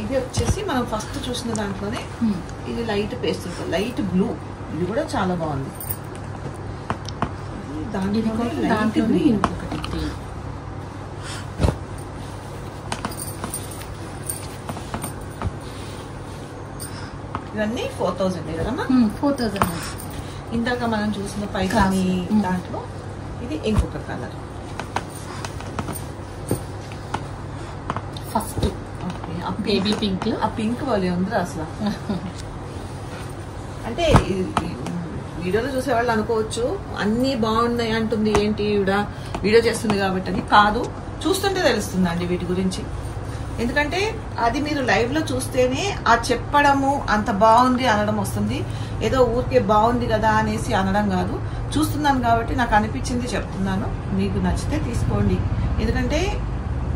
ఇది వచ్చేసి మనం ఫస్ట్ చూసిన దాంట్లోనే ఇది లైట్ పేస్ట్, లైట్ బ్లూ. ఇది కూడా చాలా బాగుంది. దాంట్లోనే ఇంకొకటి గ్రీన్. ఇవన్నీ 4000 కదమ్మా? 4000. ఇందాక మనం చూసిన పైతాని దాంట్లో ఇది ఇంకొక కలర్. First baby pink. ఆ పింక్ వాళ్ళు ఉందిరా అసలు. అంటే వీడియోలో చూసేవాళ్ళు అనుకోవచ్చు అన్ని బాగున్నాయి అంటుంది, ఏంటి ఈవిడ వీడియో చేస్తుంది కాబట్టి అని. కాదు, చూస్తుంటే తెలుస్తుందండి వీటి గురించి. ఎందుకంటే అది మీరు లైవ్ లో చూస్తేనే ఆ చెప్పడము అంత బాగుంది అనడం వస్తుంది. ఏదో ఊరికే బాగుంది కదా అనేసి అనడం కాదు. చూస్తున్నాను కాబట్టి నాకు అనిపించింది చెప్తున్నాను. మీకు నచ్చితే తీసుకోండి. ఎందుకంటే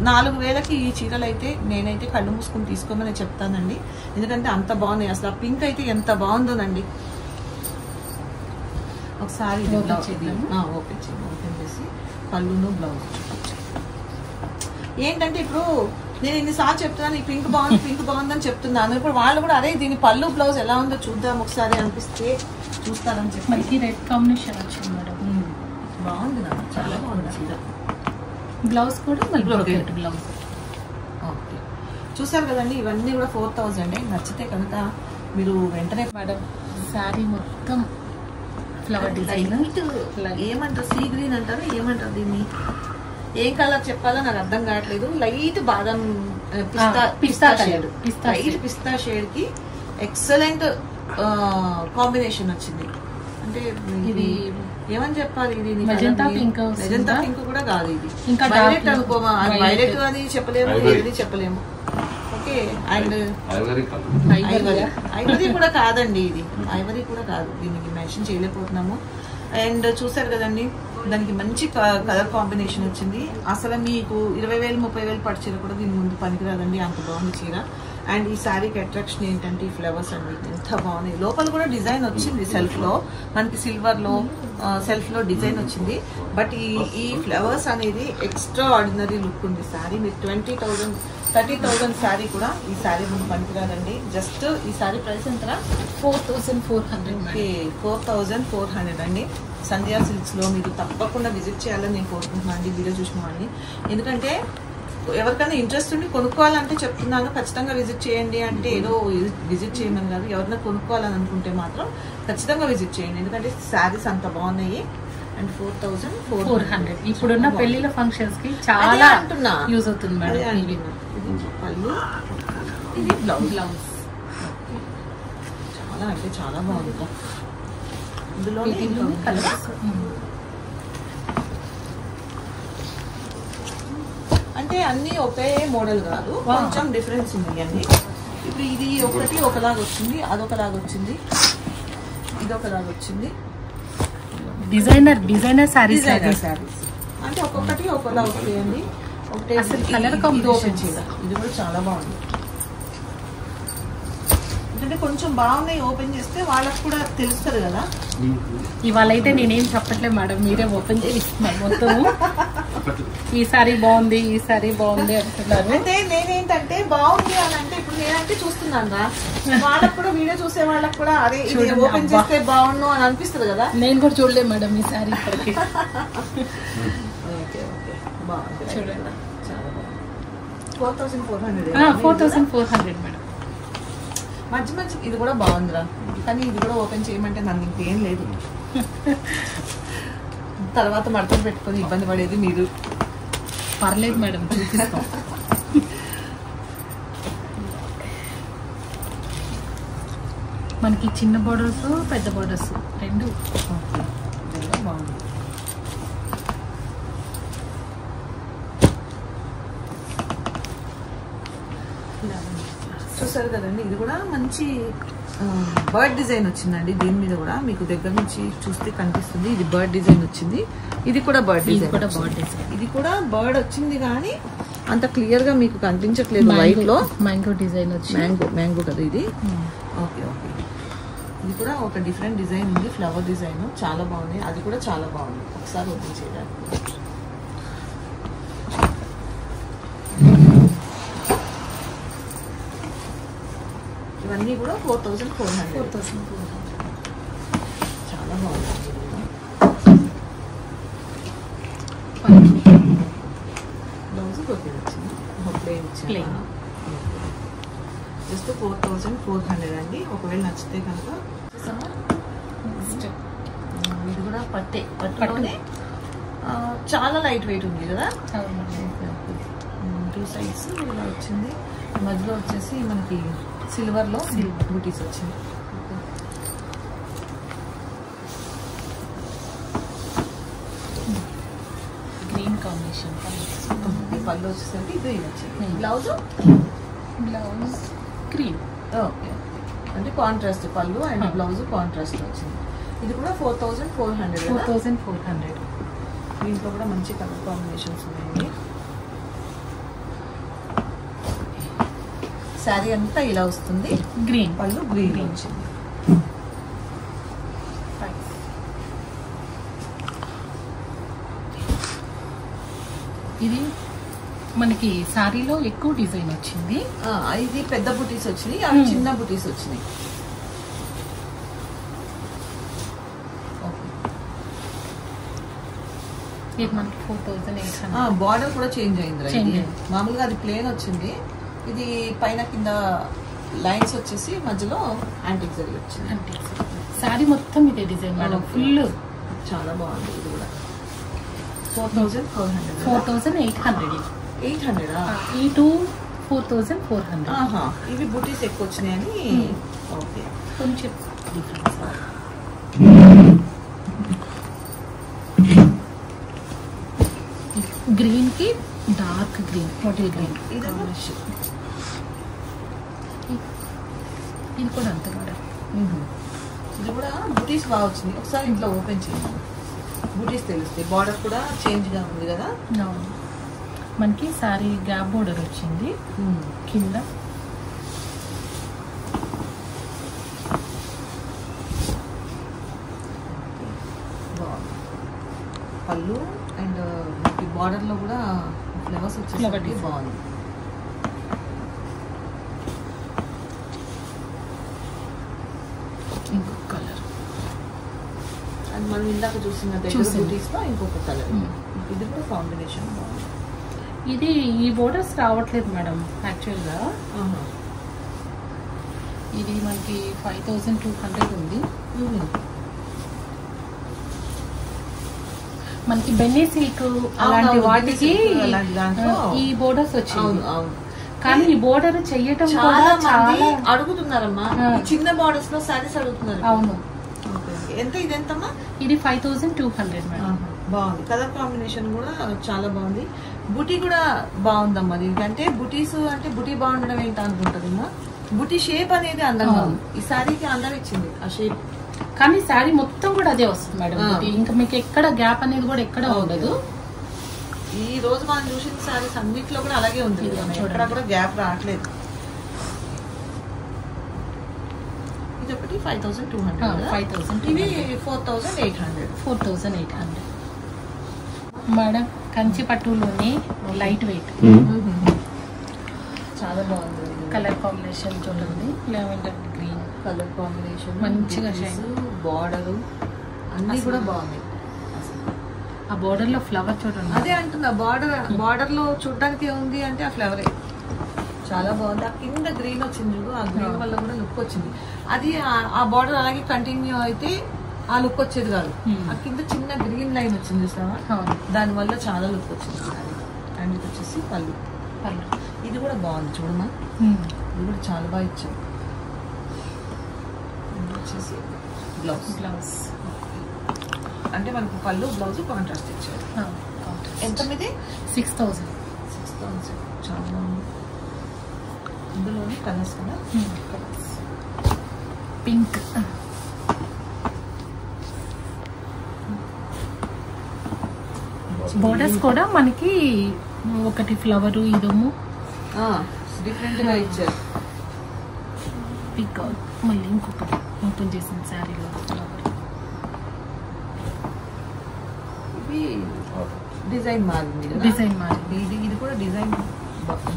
4000కి ఈ చీరలు అయితే నేనైతే కళ్ళు మూసుకుని తీసుకోమని చెప్తానండి. ఎందుకంటే అంత బాగున్నాయి. అసలు ఆ పింక్ అయితే ఎంత బాగుందోనండి. ఒకసారి ఓపెన్ చేసి పళ్ళును బ్లౌజ్ ఏంటంటే ఇప్పుడు నేను ఇన్నిసార్లు చెప్తున్నాను ఈ పింక్ బాగుందని చెప్తున్నాను. ఇప్పుడు వాళ్ళు కూడా అదే దీని పళ్ళు బ్లౌజ్ ఎలా ఉందో చూద్దాం ఒకసారి అనిపిస్తే చూస్తారని చెప్పి. మనకి రెడ్ కాంబినేషన్ వచ్చింది మేడం. బాగుంది నాకు, చాలా బాగుంది చీర. బ్లౌజ్ కూడా బ్లౌజ్. ఓకే, చూసారు కదండి. ఇవన్నీ కూడా 4000. నచ్చితే కనుక మీరు వెంటనే మేడం శారీ మొత్తం ఫ్లవర్ డిజైన్. ఏమంటారు, సీ గ్రీన్ అంటారు, ఏమంటారు దీన్ని, ఏం కలర్ చెప్పాలో నాకు అర్థం కావట్లేదు. లైట్ బాదం పిస్తా షేడ్, లైట్ పిస్తా షేడ్ కి ఎక్సలెంట్ కాంబినేషన్ వచ్చింది. అంటే ఇది ఏమని చెప్పాలి, ఇది మెజంతా పింక్ కూడా కాదు, ఇది వైలెట్ అనుకోమా. వైలెట్ అని చెప్పలేము, ఏది చెప్పలేము. ఓకే, అండ్ ఐవరీ కూడా కాదండి, ఇది ఐవరీ కూడా కాదు, దీనికి మెన్షన్ చేయలేకపోతున్నాము. అండ్ చూసారు కదండి, దానికి మంచి కలర్ కాంబినేషన్ వచ్చింది. అసలు మీకు 20,000 30,000 పట్టు చీర కూడా దీని ముందు పనికిరాదండి, అంత బాగుంది చీర. అండ్ ఈ శారీకి అట్రాక్షన్ ఏంటంటే ఈ ఫ్లవర్స్ అండి, ఎంత బాగున్నాయి. లోపల కూడా డిజైన్ వచ్చింది సెల్ఫ్ లో, మనకి సిల్వర్ లో సెల్ఫ్ లో డిజైన్ వచ్చింది. బట్ ఈ ఫ్లవర్స్ అనేది ఎక్స్ట్రా ఆర్డినరీ లుక్ ఉంది. శారీ మీరు 20,000 30,000 శారీ కూడా ఈ శారీ ముందు పనికిరాదండి. జస్ట్ ఈ శారీ ప్రైస్ ఎంత? 4,400. 4,400 అండి. సంధ్యా సిల్క్స్ లో మీరు తప్పకుండా విజిట్ చేయాలని నేను కోరుకుంటున్నాను అండి, వీడియో చూసిన వాళ్ళని. ఎందుకంటే ఎవరికైనా ఇంట్రెస్ట్ ఉండి కొనుక్కోవాలంటే చెప్తున్నాను, ఖచ్చితంగా విజిట్ చేయండి. అంటే ఏదో విజిట్ చేయమని కాదు, ఎవరైనా కొనుక్కోవాలని అనుకుంటే మాత్రం ఖచ్చితంగా విజిట్ చేయండి. ఎందుకంటే శారీస్ అంత బాగున్నాయి. అండ్ 4,400. ఇప్పుడున్న పెళ్లిళ్ళ ఫంక్షన్స్ కి చాలా యూజ్ అవుతుంది మేడం. ఇది పళ్ళు, ఇది బ్లౌజ్. చాలా అంటే చాలా బాగుంది. ఇందులో కలర్స్ అంటే అన్ని ఒకే మోడల్ కాదు, కొంచెం డిఫరెన్స్ ఉంది అండి. ఇప్పుడు ఇది ఒకటి ఒకలాగా వచ్చింది, అదొకలాగా వచ్చింది, ఇది ఒకలాగా వచ్చింది. డిజైనర్ శారీస్ అంటే ఒక్కొక్కటి ఒకలా వస్తాయండి. ఒకటే కలర్ కాంబినేషన్ చీర, ఇది కూడా చాలా బాగుంది. ఎందుకంటే కొంచెం బాగున్నాయి, ఓపెన్ చేస్తే వాళ్ళకి కూడా తెలుస్తుంది కదా. ఇవాళ అయితే నేనేం చెప్పట్లేదు మేడం, మీరే ఓపెన్ చేయిస్తున్నారు మొత్తం. ఈ సారీ బాగుంది, ఈ సారీ బాగుంది అంటున్నారు. అంటే నేనేంటంటే బాగుంది అని అంటే ఇప్పుడు నేనంటే చూస్తున్నాను రా, వాళ్ళకి కూడా వీడియో చూసే వాళ్ళకి కూడా అదే ఓపెన్ చేస్తే బాగుండు అని అనిపిస్తుంది కదా. నేను కూడా చూడలేదు మేడం ఈ సారీ ఇప్పటికి. ఓకే ఓకే, బాగుంది చూడండి, చాలా బాగుంది. 4,400. 4,400 మేడం. మంచి ఇది కూడా బాగుందిరా, కానీ ఇది కూడా ఓపెన్ చేయమంటే నన్ను ఇంకేం లేదు. తర్వాత మడతలు పెట్టుకొని ఇబ్బంది పడేది మీరు. పర్లేదు మేడం, చూపిస్తాం. మనకి చిన్న బోర్డర్స్, పెద్ద బోర్డర్స్ రెండు బాగుంది. చూసారు కదండి, ఇది కూడా మంచి బర్డ్ డిజైన్ వచ్చిందండి. దీని మీద కూడా మీకు దగ్గర నుంచి చూస్తే కనిపిస్తుంది, ఇది బర్డ్ డిజైన్ వచ్చింది. ఇది కూడా బర్డ్ డిజైన్, ఇది కూడా బర్డ్ వచ్చింది కానీ అంత క్లియర్ గా మీకు కనిపించట్లేదు. వైట్ లో మ్యాంగో డిజైన్ వచ్చింది. మ్యాంగో కదా ఇది. ఓకే ఓకే, ఇది కూడా ఒక డిఫరెంట్ డిజైన్ ఉంది, ఫ్లవర్ డిజైన్, చాలా బాగుంది. అది కూడా చాలా బాగుంది. ఒకసారి ఓపెన్ చేయడానికి ఇవన్నీ కూడా 4400. 4400. చాలా బాగుంది. బ్లౌజ్ కొద్దిగా వచ్చింది, ప్లేన్ Plain. జస్ట్ 4400 అండి. ఒకవేళ నచ్చితే కనుక ఇది కూడా పట్టులోనే చాలా లైట్ వెయిట్ ఉంది కదా. టూ సైడ్స్ ఇలా వచ్చింది, మధ్యలో వచ్చేసి మనకి సిల్వర్లో బూటీస్ వచ్చింది. గ్రీన్ కాంబినేషన్ పళ్ళు వచ్చేసరికి గ్రీన్ వచ్చింది. Blouse green. ఓకే, అంటే కాంట్రాస్ట్ పళ్ళు అండ్ బ్లౌజ్ కాంట్రాస్ట్ వచ్చింది. ఇది కూడా 4400. 4400. దీంట్లో కూడా మంచి కలర్ కాంబినేషన్స్ ఉన్నాయండి. శారీ అంతా ఇలా వస్తుంది, గ్రీన్ పళ్ళు గ్రీన్ వచ్చింది. ఇది మనకి సారీలో ఎక్కువ డిజైన్ వచ్చింది. ఇది పెద్ద బుటీస్ వచ్చినాయి, అవి చిన్న బుటీస్ వచ్చినాయి. ఇది మనకి 4800. బార్డర్ కూడా చేంజ్ అయింది. మామూలుగా అది ప్లేన్ వచ్చింది, ఇది పైన కింద లైన్స్ వచ్చేసి మధ్యలో యాంటిక్ జరీ వచ్చింది. సారీ మొత్తం ఇదే డిజైన్ మేడం, ఫుల్ చాలా బాగుంది. ఇది కూడా 4400. 4800. 800. ఈ 4400. ఇవి బుటీస్ ఎక్కువ వచ్చినాయని. ఓకే, కొంచెం డిఫరెన్స్. గ్రీన్ కి డార్క్ గ్రీన్, బాటిల్ గ్రీన్. ఇది కూడా అంతే మేడం. ఇది కూడా బుటీస్ బాగా వచ్చింది. ఒకసారి ఇంట్లో ఓపెన్ చేయండి, బుటీస్ తెలుస్తాయి. బార్డర్ కూడా చేంజ్ గా ఉంది కదా. మనకి సారీ గ్యాప్ బోర్డర్ వచ్చింది కింద. పళ్ళు అండ్ బార్డర్ లో కూడా ఫ్లవర్స్ వచ్చేసి బాగుంది. ఇంకొక కలర్, అండ్ మనం ఇందాక చూసిన బుటీస్ లో ఇంకొక కలర్. ఇది కూడా కాంబినేషన్ బాగుంది. ఇది ఈ బోర్డర్స్ రావట్లేదు మేడం యాక్చువల్గా. ఇది మనకి 5200 ఉంది. మనకి బెన్నీ సిల్క్ అలాంటి వాటికి ఈ బోర్డర్స్ వచ్చింది. కానీ ఈ బోర్డర్ చెయ్యటం చాలా అడుగుతున్నారమ్మా. చిన్న బోర్డర్స్ లో సారీస్ అడుగుతున్నారు. అవును. ఎంత ఇది ఎంతమ్మా? ఇది 5200 మేడం. బాగుంది, కలర్ కాంబినేషన్ కూడా చాలా బాగుంది. బుటీ కూడా బాగుందమ్మా. దీనికంటే బుటీస్ అంటే బుటీ బాగుండడం ఏంటో అనుకుంటుందమ్మా. బుటీ షేప్ అనేది అందంగా ఉంది. ఈ సారీకి అందం ఇచ్చింది ఆ షేప్. కానీ శారీ మొత్తం కూడా అదే వస్తుంది మేడం. ఇంకా మీకు ఎక్కడ గ్యాప్ అనేది కూడా ఎక్కడ ఉండదు. ఈ రోజు మనం చూసిన సారీస్ అన్నిట్లో కూడా అలాగే ఉంది, ఎక్కడ కూడా గ్యాప్ రావట్లేదు. ఇది ఒకటి 5200. ఇవి 4800. 4800 మేడం. కంచి పట్టులోనే లైట్ వెయిట్, చాలా బాగుంది. కలర్ కాంబినేషన్ చూడండి, లెవెండర్ గ్రీన్ కలర్ కాంబినేషన్ మంచిగా బార్డర్ అన్ని కూడా బాగున్నాయి. ఆ బోర్డర్ లో ఫ్లవర్ చూడండి. అదే అంటున్నా, బార్డర్ లో చూడడానికి ఉంది అంటే ఆ ఫ్లవరే చాలా బాగుంది. ఆ కింద గ్రీన్ వచ్చింది చూడు, ఆ గ్రీన్ వల్ల కూడా లుక్ వచ్చింది. అది ఆ బార్డర్ అలాగే కంటిన్యూ అయితే ఆ లుక్ వచ్చేది కాదు. ఆ కింద చిన్న గ్రీన్ లైన్ వచ్చింది చూసావా, దాని వల్ల చాలా లుక్ వచ్చింది. అండ్ ఇది వచ్చేసి పళ్ళు. ఇది కూడా బాగుంది చూడమ్మా, ఇది కూడా చాలా బాగా ఇచ్చాం. వచ్చేసి బ్లౌజ్ అంటే మనకు పళ్ళు బ్లౌజ్ కాంట్రాస్ట్ ఇచ్చారు. ఎంత మీది? 6000. చాలా బాగుంది. ఇందులోనే కలర్స్ కదా, పింక్. బోర్డర్స్ కూడా మనకి ఒకటి ఫ్లవర్, ఇదేమో డిఫరెంట్ గా ఇచ్చారు. పిక్ మళ్ళీ ఇంకొకటి ఓపెన్ చేసిన శారీలో ఇది డిజైన్ మారింది. డిజైన్ మారింది. ఇది కూడా డిజైన్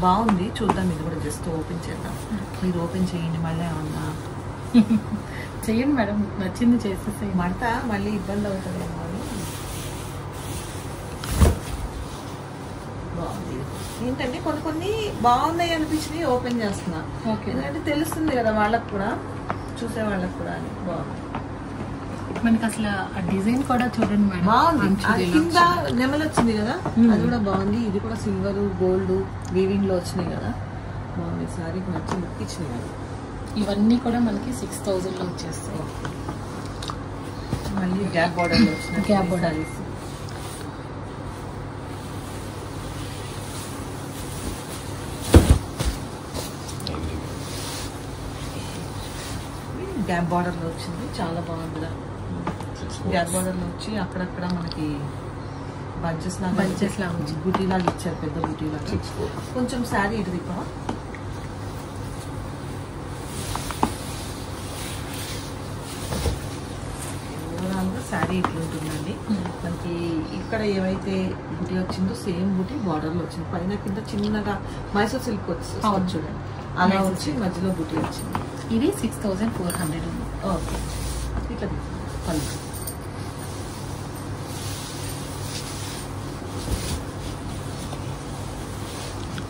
బాగుంది. చూద్దాం, ఇది కూడా జస్ట్ ఓపెన్ చేద్దాం. మీరు ఓపెన్ చేయండి. మళ్ళీ ఏమన్నా చెయ్యండి మేడం, నచ్చింది చేసేసి. మడత మళ్ళీ ఇబ్బంది అవుతుంది. బాగుంది. ఏంటంటే కొన్ని బాగున్నాయి అనిపించినవి ఓపెన్ చేస్తున్నా. ఎందుకంటే తెలుస్తుంది కదా వాళ్ళకు కూడా, చూసే వాళ్ళకు కూడా అని. బాగుంది. మనకి అసలు ఆ డిజైన్ కూడా చూడండి మేడం, బాగుంది. కింద నెమలు వచ్చింది కదా, అది కూడా బాగుంది. ఇది కూడా సిల్వర్ గోల్డ్ వీవింగ్ లో వచ్చినాయి కదా, బాగుంది. సారీకి మంచి లుక్ ఇచ్చినాయి కదా. ఇవన్నీ కూడా మనకి 6000 లో వచ్చేస్తాయి. మళ్ళీ గ్యాప్ బార్డర్ లో వచ్చినాయి. గ్యాప్ బార్డర్ గ్యాప్ బార్డర్ లో వచ్చింది. చాలా బాగుంది. గ్యాప్ బార్డర్ లో వచ్చి అక్కడక్కడ మనకి బంచెస్ లాగా బుటీ లాగా ఇచ్చారు. పెద్ద బుటీ లాగా. కొంచెం శారీ ఇటు దిప్ప. ఓవరాల్ గా శారీ ఇట్లా ఉంటుందండి. మనకి ఇక్కడ ఏవైతే బుటీ వచ్చిందో సేమ్ బుటీ బార్డర్ లో వచ్చింది. పైన కింద చిన్నగా మైసూర్ సిల్క్ వచ్చి చూడండి, అలా వచ్చి మధ్యలో బుటీ వచ్చింది. ఇది 6400 ఉంది. ఓకే, ఇట్లా పళ్ళు.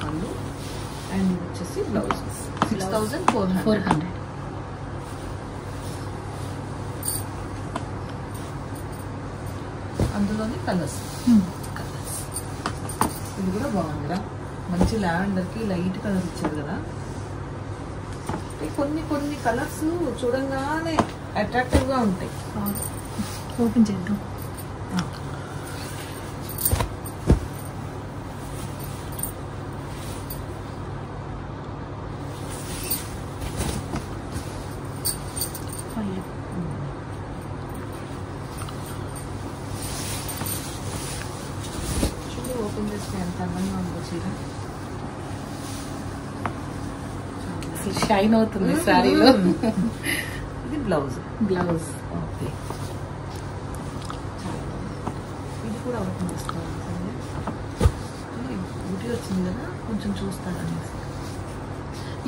పళ్ళు అండ్ ఇది వచ్చేసి బ్లౌజ్ 6400. అందులోని కలర్స్. ఇది కూడా బాగుంది కదా, మంచి లావెండర్ కి లైట్ కలర్ ఇచ్చారు కదా. కొన్ని కలర్స్ చూడంగానే అట్రాక్టివ్ గా ఉంటాయి. ఓపెన్ చేద్దాం. చూడు, ఓపెన్ చేస్తే ఎంత అందంగా ఉందో చీర. షైన్ అవుతుంది శారీలో. ఇది బ్లౌజ్. ఓకే, ఇది కూడా ఓపెన్ చేసుకోవాలి. బుటీ వచ్చింది కదా, కొంచెం చూస్తారనేసి.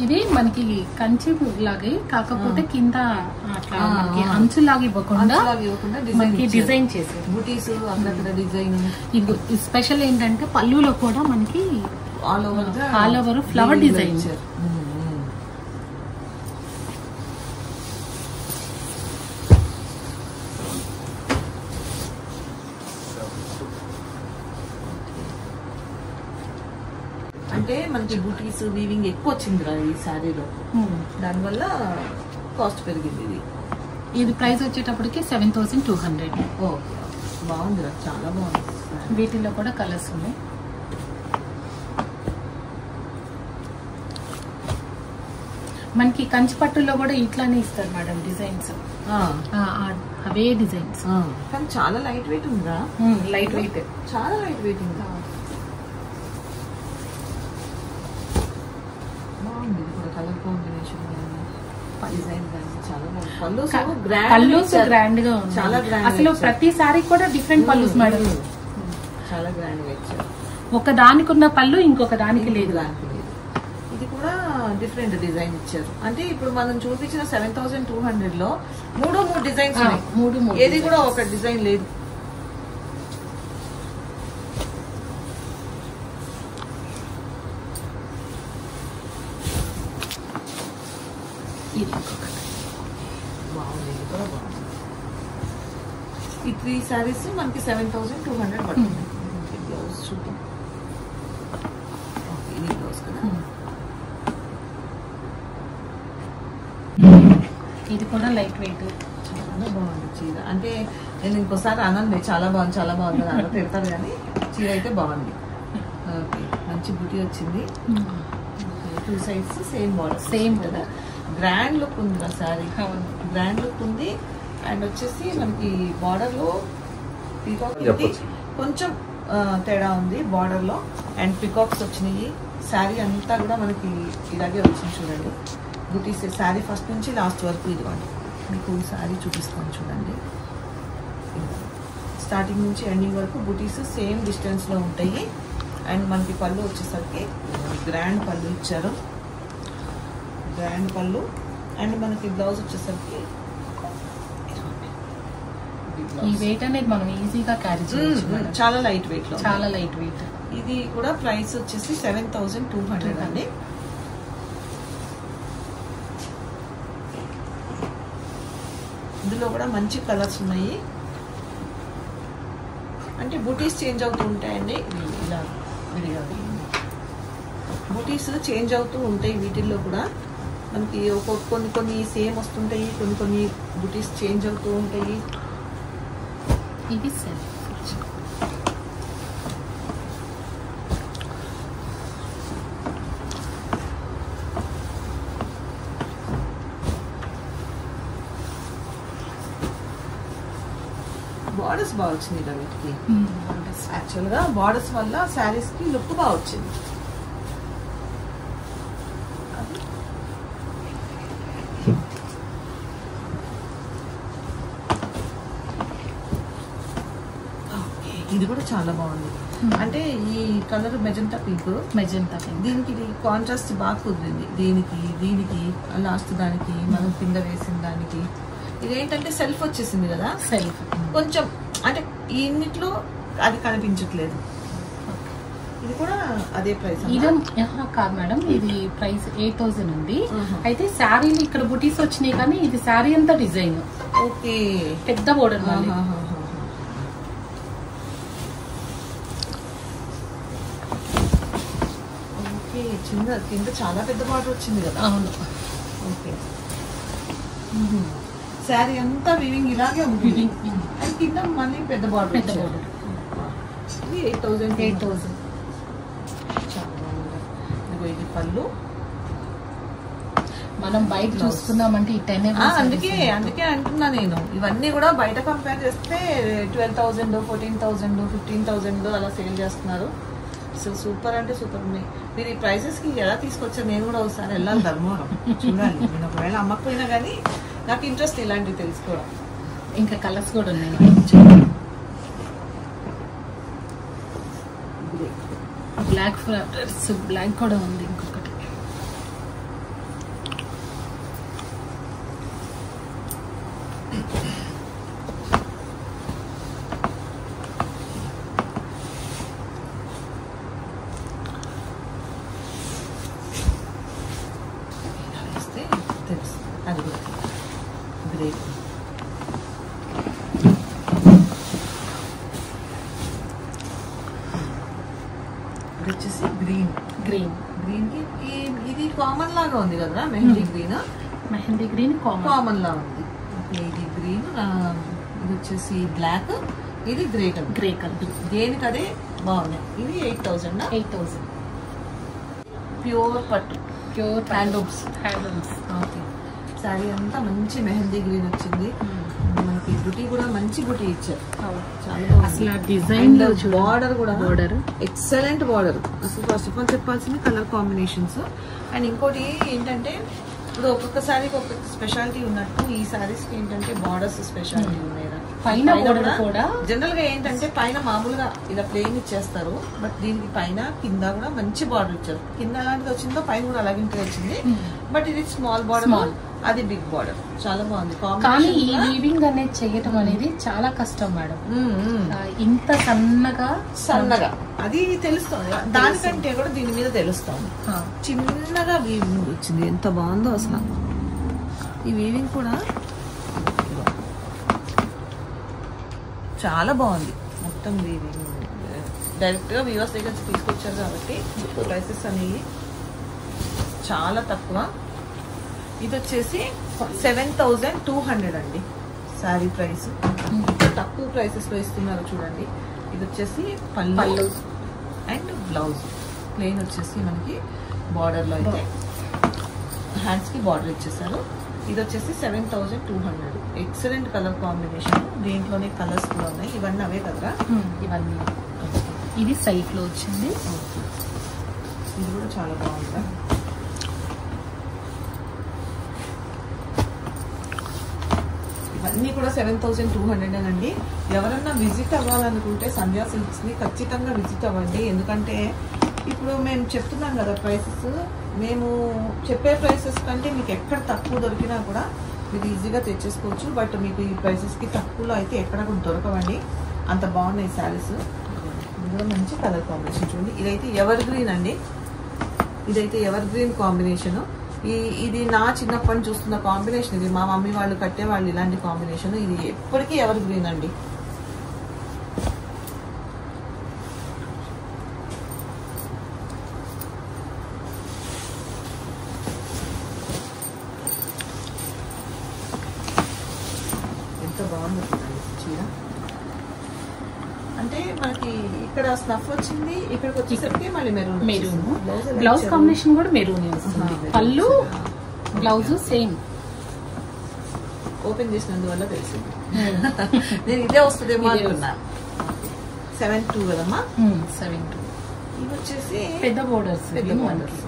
ఇది మనకి కంచి లాగే, కాకపోతే కింద అట్లా అంచులాగా ఇవ్వకుండా మనకి డిజైన్ చేసి బుటీస్ అక్కడ డిజైన్. ఇది స్పెషల్ ఏంటంటే పళ్ళులో కూడా మనకి ఆల్ ఓవర్ ఫ్లవర్ డిజైన్. అంటే మనకి బూటీస్ వీవింగ్ ఎక్కువ వచ్చింది ఈ శారీలో, దానివల్ల కాస్ట్ పెరిగింది. ఇది ప్రైస్ వచ్చేటప్పటికి 7200. ఓకే, బాగుంది, చాలా బాగుంది. వీటిల్లో కూడా కలర్స్ ఉన్నాయి. మనకి కంచి పట్టుల్లో కూడా ఇట్లానే ఇస్తారు మేడం డిజైన్స్, అవే డిజైన్స్. కానీ చాలా లైట్ వెయిట్ ఉందా? లైట్ వెయిట్, చాలా లైట్ వెయిట్ ఉందా. బాగుంది. ఇది కూడా కలర్ కాంబినేషన్ డిజైన్ చాలా బాగుంది. పల్లూస్ గ్రాండ్ గా ఉంది. చాలా గ్రాండ్. అసలు ప్రతి సారీ కూడా డిఫరెంట్ పల్లూస్ మేడం, చాలా గ్రాండ్ గా ఇచ్చారు. ఒక దానికి ఉన్న పళ్ళు ఇంకొక దానికి లేదు. ఇది కూడా డిఫరెంట్ డిజైన్ ఇచ్చారు. అంటే ఇప్పుడు మనం చూపించిన 7200 లో మూడు డిజైన్స్ ఉన్నాయి. ఏది కూడా ఒక డిజైన్ లేదు. బాగుంది, ఇది కూడా బాగుంది. ఈ 3 సారీస్ మనకి 7200 పడుతుంది. బ్లౌజ్ చూద్దాం. ఓకే, ఇది బ్లౌజ్ కదా. ఇది కూడా లైట్ వెయిట్, చాలా బాగుంది చీర. అంటే నేను ఇంకోసారి అనండి చాలా బాగుంది అని తిడతారు, కానీ చీర అయితే బాగుంది. ఓకే, మంచి బుటీ వచ్చింది. 2 సైడ్స్ సేమ్ బార్డర్, సేమ్ కదా. గ్రాండ్ లుక్ ఉంది ఆ శారీ, గ్రాండ్ లుక్ ఉంది. అండ్ వచ్చేసి మనకి బార్డర్ లో పీకాక్ కొంచెం తేడా ఉంది బార్డర్ లో. అండ్ పికాక్స్ వచ్చినాయి. శారీ అంతా కూడా మనకి ఇలాగే వచ్చింది చూడండి. బుటీస్ శారీ ఫస్ట్ నుంచి లాస్ట్ వరకు ఇదిగోండి. మీకు శారీ చూపిస్తాను చూడండి. స్టార్టింగ్ నుంచి ఎండింగ్ వరకు బుటీస్ సేమ్ డిస్టెన్స్ లో ఉంటాయి. అండ్ మనకి పళ్ళు వచ్చేసరికి గ్రాండ్ పళ్ళు ఇచ్చారు, గ్రాండ్ పళ్ళు. అండ్ మనకి బ్లౌజ్ వచ్చేసరికి ఈ వెయిట్ అనేది మనం ఈజీగా క్యారీ చేయొచ్చు, చాలా లైట్ వెయిట్ లో, చాలా లైట్ వెయిట్. ఇది కూడా ప్రైస్ వచ్చేసి 7200 అండి. ఇందులో కూడా మంచి కలర్స్ ఉన్నాయి. అంటే బూటీస్ చేంజ్ అవుతూ ఉంటాయండి, ఇలా విడిగా బూటీస్ చేంజ్ అవుతూ ఉంటాయి. వీటిల్లో కూడా మనకి కొన్ని కొన్ని సేమ్ వస్తుంటాయి, కొన్ని బూటీస్ చేంజ్ అవుతూ ఉంటాయి. ఇది సెల్ఫ్ బార్డర్స్ బాగా వచ్చింది ఇలా వీటికి. యాక్చువల్గా బార్డర్స్ వల్ల శారీస్ కి లుక్ బాగా వచ్చింది. ఇది కూడా చాలా బాగుంది. అంటే ఈ కలర్ మెజెంటా పింక్, దీనికి ఇది కాంట్రాస్ట్ బాగా కుదిరింది. దీనికి లాస్ట్ దానికి మనం కింద వేసిన దానికి ఇదేంటంటే సెల్ఫ్ వచ్చేసింది కదా, సెల్ఫ్ కొంచెం అంటే ఇన్నిట్లో అది కనిపించట్లేదు. ఇది కూడా అదే ప్రైస్ కాదు మేడం, ఇది ప్రైస్ 8000 ఉంది. అయితే శారీలు ఇక్కడ బుటీస్ వచ్చినాయి, కానీ ఇది శారీ అంతా డిజైన్. ఓకే, పెద్ద బోర్డర్. ఓకే, చిన్న కింద చాలా పెద్ద బార్డర్ వచ్చింది కదా. అవును. ఓకే, శారీ అంతా వీవింగ్ ఇలాగే ఉంటుంది. అండ్ కింద మళ్ళీ పెద్ద బార్డర్. ఇది 8000. చాలా బాగుంది. ఇదిగో ఇది పళ్ళు. మనం బయట చూసుకున్నామంటే ఈ 10. అందుకే అంటున్నా నేను, ఇవన్నీ కూడా బయట కంపేర్ చేస్తే 12,000, 14,000, 15,000 అలా సేల్ చేస్తున్నారు. అసలు సూపర్ అంటే సూపర్ ఉన్నాయి. మీరు ఈ ప్రైసెస్ కి ఎలా తీసుకొచ్చారు? నేను కూడా ఒకసారి వెళ్ళాలి ధర్మవరం, చూడాలి. నేను ఒకవేళ అమ్మకపోయినా కానీ నాకు ఇంట్రెస్ట్ ఇలాంటివి తెలుసుకోవడం. ఇంకా కలర్స్ కూడా ఉన్నాయి. బ్లాక్ ఫ్లవర్స్, బ్లాక్ కూడా ఉంది ఇంకొకటి. అది కూడా గ్రేట్. వచ్చేసి గ్రీన్ కి ఇది కామన్ లాగా ఉంది కదా, మెహందీ గ్రీన్ కామన్ లా ఉంది. ఇది గ్రీన్, ఇది వచ్చేసి బ్లాక్, ఇది గ్రే కలర్. దేనికి అదే బాగున్నాయి. ఇది 8000. ప్యూర్ పట్టు, ప్యూర్ హ్యాండ్లూమ్స్. ఓకే, శారీ అంతా మంచి మెహందీ గ్రీన్ వచ్చింది. మనకి బుటీ కూడా మంచి బుటీ ఇచ్చారు. అసలు డిజైన్ బార్డర్ కూడా ఎక్సలెంట్ బార్డర్. అసలు ఫస్ట్ ఆఫ్ ఆల్ చెప్పాల్సింది కలర్ కాంబినేషన్స్. అండ్ ఇంకోటి ఏంటంటే, ఇప్పుడు ఒక్కొక్క శారీకి ఒక్కొక్క స్పెషాలిటీ ఉన్నట్టు ఈ శారీస్ కి ఏంటంటే బార్డర్స్ స్పెషాలిటీ ఉన్నాయి. పైన కూడా జనరల్ గా ఏంటంటే పైన మామూలుగా ఇలా ప్లెయిన్ ఇచ్చేస్తారు, బట్ దీనికి పైన కింద కూడా మంచి బార్డర్ ఇచ్చారు. కింద అలాంటిది వచ్చిందో పైన కూడా అలాగే వచ్చింది. బట్ ఇది స్మాల్ బార్డర్, అది బిగ్ బార్డర్. చాలా బాగుంది. కానీ ఈ వీవింగ్ అనేది చేయటం అనేది చాలా కష్టం మేడం. ఇంత సన్నగా అది తెలుస్తుంది. దానికంటే కూడా దీని మీద తెలుస్తుంది. చిన్నగా వీవింగ్ వచ్చింది, ఎంత బాగుందో అసలు. ఈ వీవింగ్ కూడా చాలా బాగుంది. మొత్తం వీవింగ్ డైరెక్ట్ గా వ్యూవర్స్ దగ్గర తీసుకొచ్చారు కాబట్టి ప్రైసెస్ అనేవి చాలా తక్కువ. ఇది వచ్చేసి 7200 అండి శారీ ప్రైస్. తక్కువ ప్రైసెస్ లో ఇస్తున్నారు చూడండి. ఇది వచ్చేసి పళ్ళు అండ్ బ్లౌజ్. ప్లెయిన్ వచ్చేసి మనకి బార్డర్ లో అయితే హ్యాండ్స్ కి బార్డర్ ఇచ్చేసారు. ఇది వచ్చేసి 7200. Excellent colour combination. దీంట్లోనే కలర్స్ కూడా ఉన్నాయి. ఇవన్నీ అవే కదా, ఇవన్నీ. ఇది సైడ్ లో వచ్చింది. ఇది కూడా చాలా బాగుంది. ఇవన్నీ కూడా 7,200 అండి. ఎవరన్నా విజిట్ అవ్వాలనుకుంటే సంధ్యా సిల్క్స్ ని ఖచ్చితంగా విజిట్ అవ్వండి. ఎందుకంటే ఇప్పుడు మేము చెప్తున్నాం కదా ప్రైసెస్, మేము చెప్పే ప్రైసెస్ కంటే మీకు ఎక్కడ తక్కువ దొరికినా కూడా మీరు ఈజీగా తెచ్చేసుకోవచ్చు. బట్ మీకు ఈ ప్రైసెస్కి తక్కువలో అయితే ఎక్కడ కూడా దొరకవండి, అంత బాగున్నాయి శారీస్. ఇది కూడా మంచి కలర్ కాంబినేషన్ చూడండి. ఇదైతే ఎవర్ గ్రీన్ అండి, ఇదైతే ఎవర్ గ్రీన్ కాంబినేషన్. ఇది నా చిన్నప్పటి చూస్తున్న కాంబినేషన్. ఇది మా మమ్మీ వాళ్ళు కట్టేవాళ్ళు ఇలాంటి కాంబినేషన్. ఇది ఎప్పటికీ ఎవర్ గ్రీన్ అండి. ఎంత బాగుంది చీర. అంటే మనకి ఇక్కడ స్నఫ్ వచ్చింది, ఇక్కడికి వచ్చేసరికి మళ్ళీ మెరూన్. బ్లౌజ్ కాంబినేషన్ కూడా మెరూన్ వస్తుంది. పళ్ళు బ్లౌజ్ సేమ్. ఓపెన్ చేసినందువల్ల తెలిసింది. నేను ఇదే వస్తుందేమో అనుకున్నా. 7,2 కదమ్మా. 7,2. ఇవి వచ్చేసి పెద్ద బోర్డర్స్.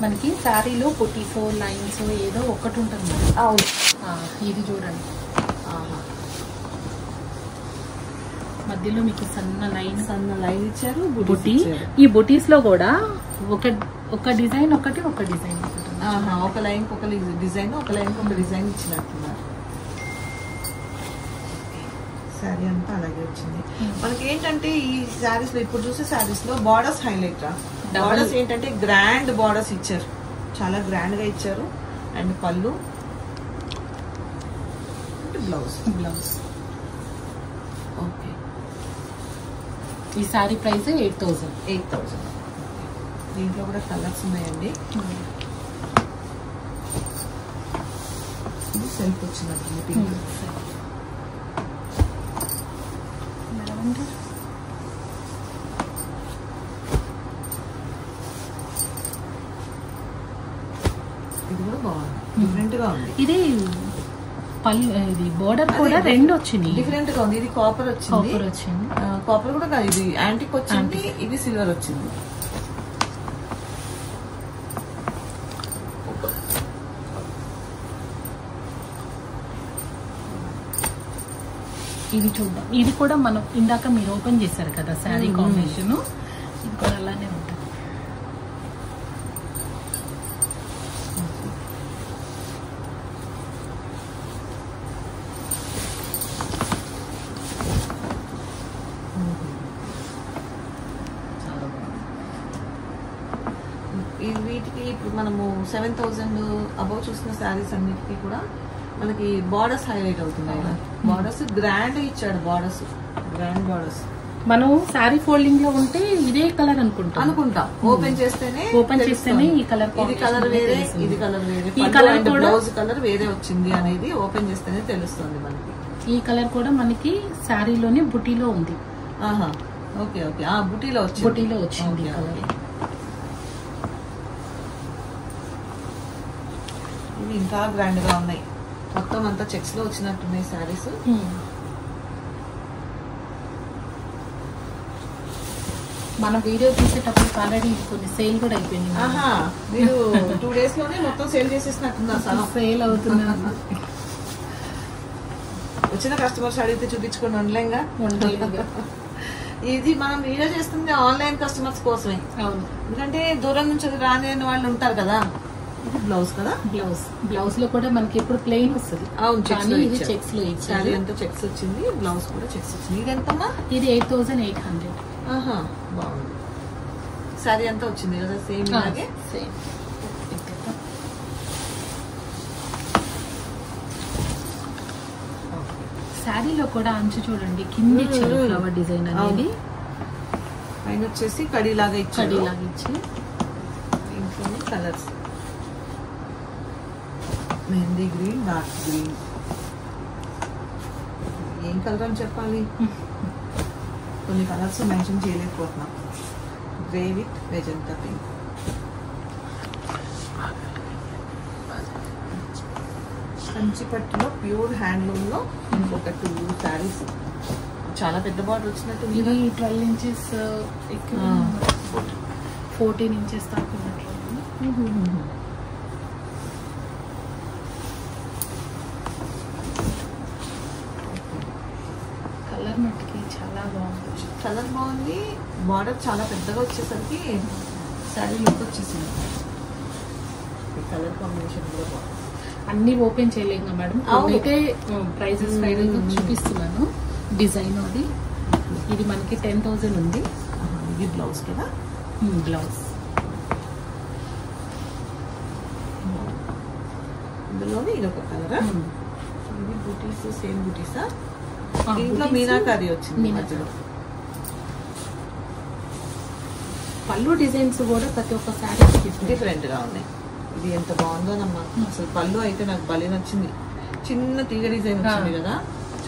మనకి శారీలో పొట్టిసో లైన్స్ ఏదో ఒకటి ఉంటుంది. ఇది చూడండి, మధ్యలో మీకు సన్న లైన్ ఇచ్చారు. బుటీ. ఈ బుటీస్ లో కూడా ఒక డిజైన్ ఒక డిజైన్ ఒక లైన్ ఒక డిజైన్, ఒక లైన్ ఒక డిజైన్ ఇచ్చినట్టున్నారు. శారీ అంతా అలాగే వచ్చింది. మనకి ఏంటంటే ఈ శారీస్ లో ఇప్పుడు చూసే శారీస్ లో బార్డర్స్ హైలైట్ రా. బార్డర్స్ ఏంటంటే గ్రాండ్ బార్డర్స్ ఇచ్చారు, చాలా గ్రాండ్ గా ఇచ్చారు. అండ్ పళ్ళు, బ్లౌజ్. ఓకే. ఈ శారీ ప్రైస్ 8,000. దీంట్లో కూడా కలర్స్ ఉన్నాయండి. ఇది సెల్ఫ్ వచ్చినట్టు పింక్. ఇది కూడా బాగుంది, డిఫరెంట్ గా ఉంది. ఇది ఇది బోర్డర్ కూడా రెండు వచ్చింది, డిఫరెంట్ గా ఉంది. ఇది కాపర్ వచ్చింది. కాపర్ కూడా కాదు, ఇది యాంటిక్ వచ్చింది, ఇది సిల్వర్ వచ్చింది. ఇది చూద్దాం. ఇది కూడా మనం ఇందాక మీరు ఓపెన్ చేశారు కదా శారీ కాంబినేషన్, ఇది కూడా అలానే ఉంటుంది. వీటికి ఇప్పుడు మనము 7,000 అబౌవ్ చూసిన శారీస్ అన్నిటికీ కూడా మనకి బార్డర్స్ హైలైట్ అవుతున్నాయి. బార్డర్స్ గ్రాండ్ ఇచ్చాడు, గ్రాండ్ బార్డర్స్. మనం శారీ ఫోల్డింగ్ లో ఉంటే ఇదే కలర్ అనుకుంటాం. ఓపెన్ చేస్తేనే ఈ కలర్, ఇది కలర్ వేరే, ఇది కలర్ వేరే, ఈ కలర్ బ్లౌజ్ కలర్ వేరే వచ్చింది అనేది ఓపెన్ చేస్తేనే తెలుస్తుంది మనకి. ఈ కలర్ కూడా మనకి శారీలోనే బుటీలో ఉంది. ఓకే ఓకే, బుటీలో వచ్చింది. ఇవి ఇంకా గ్రాండ్ గా ఉన్నాయి. మొత్తం అంతా చెక్స్ లో వచ్చినట్టున్నాయి శారీస్. మనం వీడియో తీసేటప్పుడు ఆల్రెడీ కొన్ని సేల్ కూడా అయిపోయింది. మీరు 2 days లోనే మొత్తం సేల్ చేసేసినట్టున్నారు. సేల్ అవుతుంది. వచ్చిన కస్టమర్స్ అడిగితే చూపించుకొని ఉండలేంగా. ఇది మనం వీడియో చేస్తుంది ఆన్లైన్ కస్టమర్స్ కోసమే. ఎందుకంటే దూరం నుంచి రాని వాళ్ళు ఉంటారు కదా. ఇది బ్లౌజ్ కదా. బ్లౌజ్ లో కూడా మనకి ఇప్పుడు ప్లెయిన్ వస్తుంది. ఇది చెక్స్ లో ఇచ్చారు. ఎంత చెక్స్ వచ్చింది, బ్లౌజ్ కూడా చెక్స్ వచ్చింది. ఇది ఎంతమ్మా? ఇది 8,800. బాగుంది. శారీ అంతా వచ్చింది కదా సేమ్ ఇలాగే. శారీలో కూడా అంచు చూడండి, కింద ఇచ్చారు ఫ్లవర్ డిజైన్ అనేది. పైన వచ్చేసి కడీలాగా ఇచ్చి ఇంట్లోనే colours mehndi green, dark green. ఏం కలర్ అని చెప్పాలి, కొన్ని కలర్స్ మెన్షన్ చేయలేకపోతున్నాం. Grey with magenta pink. కంచిపట్టులో ప్యూర్ హ్యాండ్లూమ్ లో ఇంకొక 2 శారీస్. చాలా పెద్ద బార్డర్ వచ్చినట్టు. ఇది 12 inches 14 ఇంచెస్ దాకా ఉన్నట్లు. కలర్ మట్టికి చాలా బాగుంది. కలర్ బాగుంది, బార్డర్ చాలా పెద్దగా వచ్చేసరికి శారీ లుక్ వచ్చేసింది. కలర్ కాంబినేషన్ కూడా బాగుంది. అన్ని ఓపెన్ చేయలేము మేడం, అయితే ప్రైజెస్ చూపిస్తున్నాను. డిజైన్ అది ఇది మనకి 10,000 ఉంది. ఇది బ్లౌజ్ కదా, బ్లౌజ్ ఇందులోనే ఇది ఒక కలరా. ఇది బూటీస్, సేమ్ బూటీసా? దీంట్లో మీనాకారి వచ్చింది మధ్యలో. పళ్ళు డిజైన్స్ కూడా ప్రతి ఒక్క శారీ డిఫరెంట్ గా ఉన్నాయి. ఇది ఎంత బాగుందోనమ్మా అసలు. పళ్ళు అయితే నాకు భలే నచ్చింది. చిన్న తీగ డిజైన్ వచ్చింది కదా,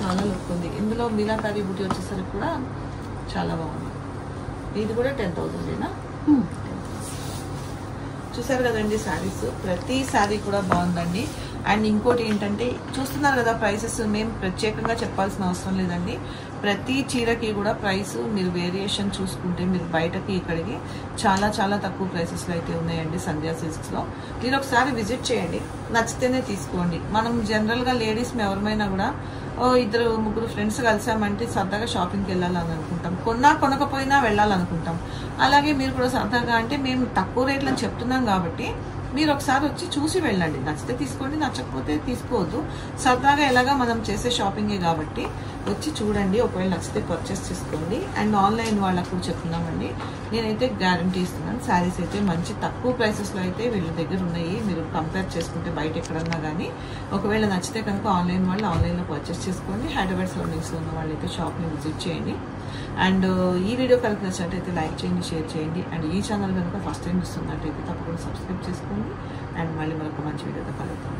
చాలా లుక్ ఉంది. ఇందులో మీనాకారి బూటీ వచ్చేసరికి కూడా చాలా బాగుంది. ఇది కూడా 10,000ఏనా? చూసారు కదండి శారీస్, ప్రతి శారీ కూడా బాగుందండి. అండ్ ఇంకోటి ఏంటంటే చూస్తున్నారు కదా ప్రైసెస్, మేము ప్రత్యేకంగా చెప్పాల్సిన అవసరం లేదండి. ప్రతి చీరకి కూడా ప్రైస్ మీరు వేరియేషన్ చూసుకుంటే మీరు బయటకి ఇక్కడికి చాలా చాలా తక్కువ ప్రైసెస్లో అయితే ఉన్నాయండి సంధ్యా సిల్క్స్లో. మీరు ఒకసారి విజిట్ చేయండి, నచ్చితేనే తీసుకోండి. మనం జనరల్గా లేడీస్ ఎవరిమైనా కూడా ఇద్దరు ముగ్గురు ఫ్రెండ్స్ కలిసామంటే సరదాగా షాపింగ్కి వెళ్ళాలని అనుకుంటాం, కొనకపోయినా వెళ్ళాలనుకుంటాం. అలాగే మీరు కూడా సరదాగా అంటే మేము తక్కువ రేట్లని చెప్తున్నాం కాబట్టి మీరు ఒకసారి వచ్చి చూసి వెళ్ళండి. నచ్చితే తీసుకోండి, నచ్చకపోతే తీసుకోవద్దు. సరదాగా ఎలాగా మనం చేసే షాపింగే కాబట్టి వచ్చి చూడండి, ఒకవేళ నచ్చితే పర్చేస్ చేసుకోండి. అండ్ ఆన్లైన్ వాళ్ళకు కూడా చెప్తున్నామండి, నేనైతే గ్యారంటీ ఇస్తున్నాను. శారీస్ అయితే మంచి తక్కువ ప్రైసెస్లో అయితే వీళ్ళ దగ్గర ఉన్నాయి. మీరు కంపేర్ చేసుకుంటే బయట ఎక్కడన్నా కానీ ఒకవేళ నచ్చితే కనుక ఆన్లైన్ వాళ్ళు ఆన్లైన్లో పర్చేస్ చేసుకోండి. హైదరాబాద్ సరౌండింగ్స్లో ఉన్న వాళ్ళైతే షాప్ని విజిట్ చేయండి. అండ్ ఈ వీడియో కనుక నచ్చినట్టయితే లైక్ చేయండి, షేర్ చేయండి. అండ్ ఈ ఛానల్ కనుక ఫస్ట్ టైం చూస్తున్నట్టయితే తప్పకుండా సబ్స్క్రైబ్ చేసుకోండి. అండ్ మళ్ళీ మరొక మంచి వీడియోతో కలుగుతాం.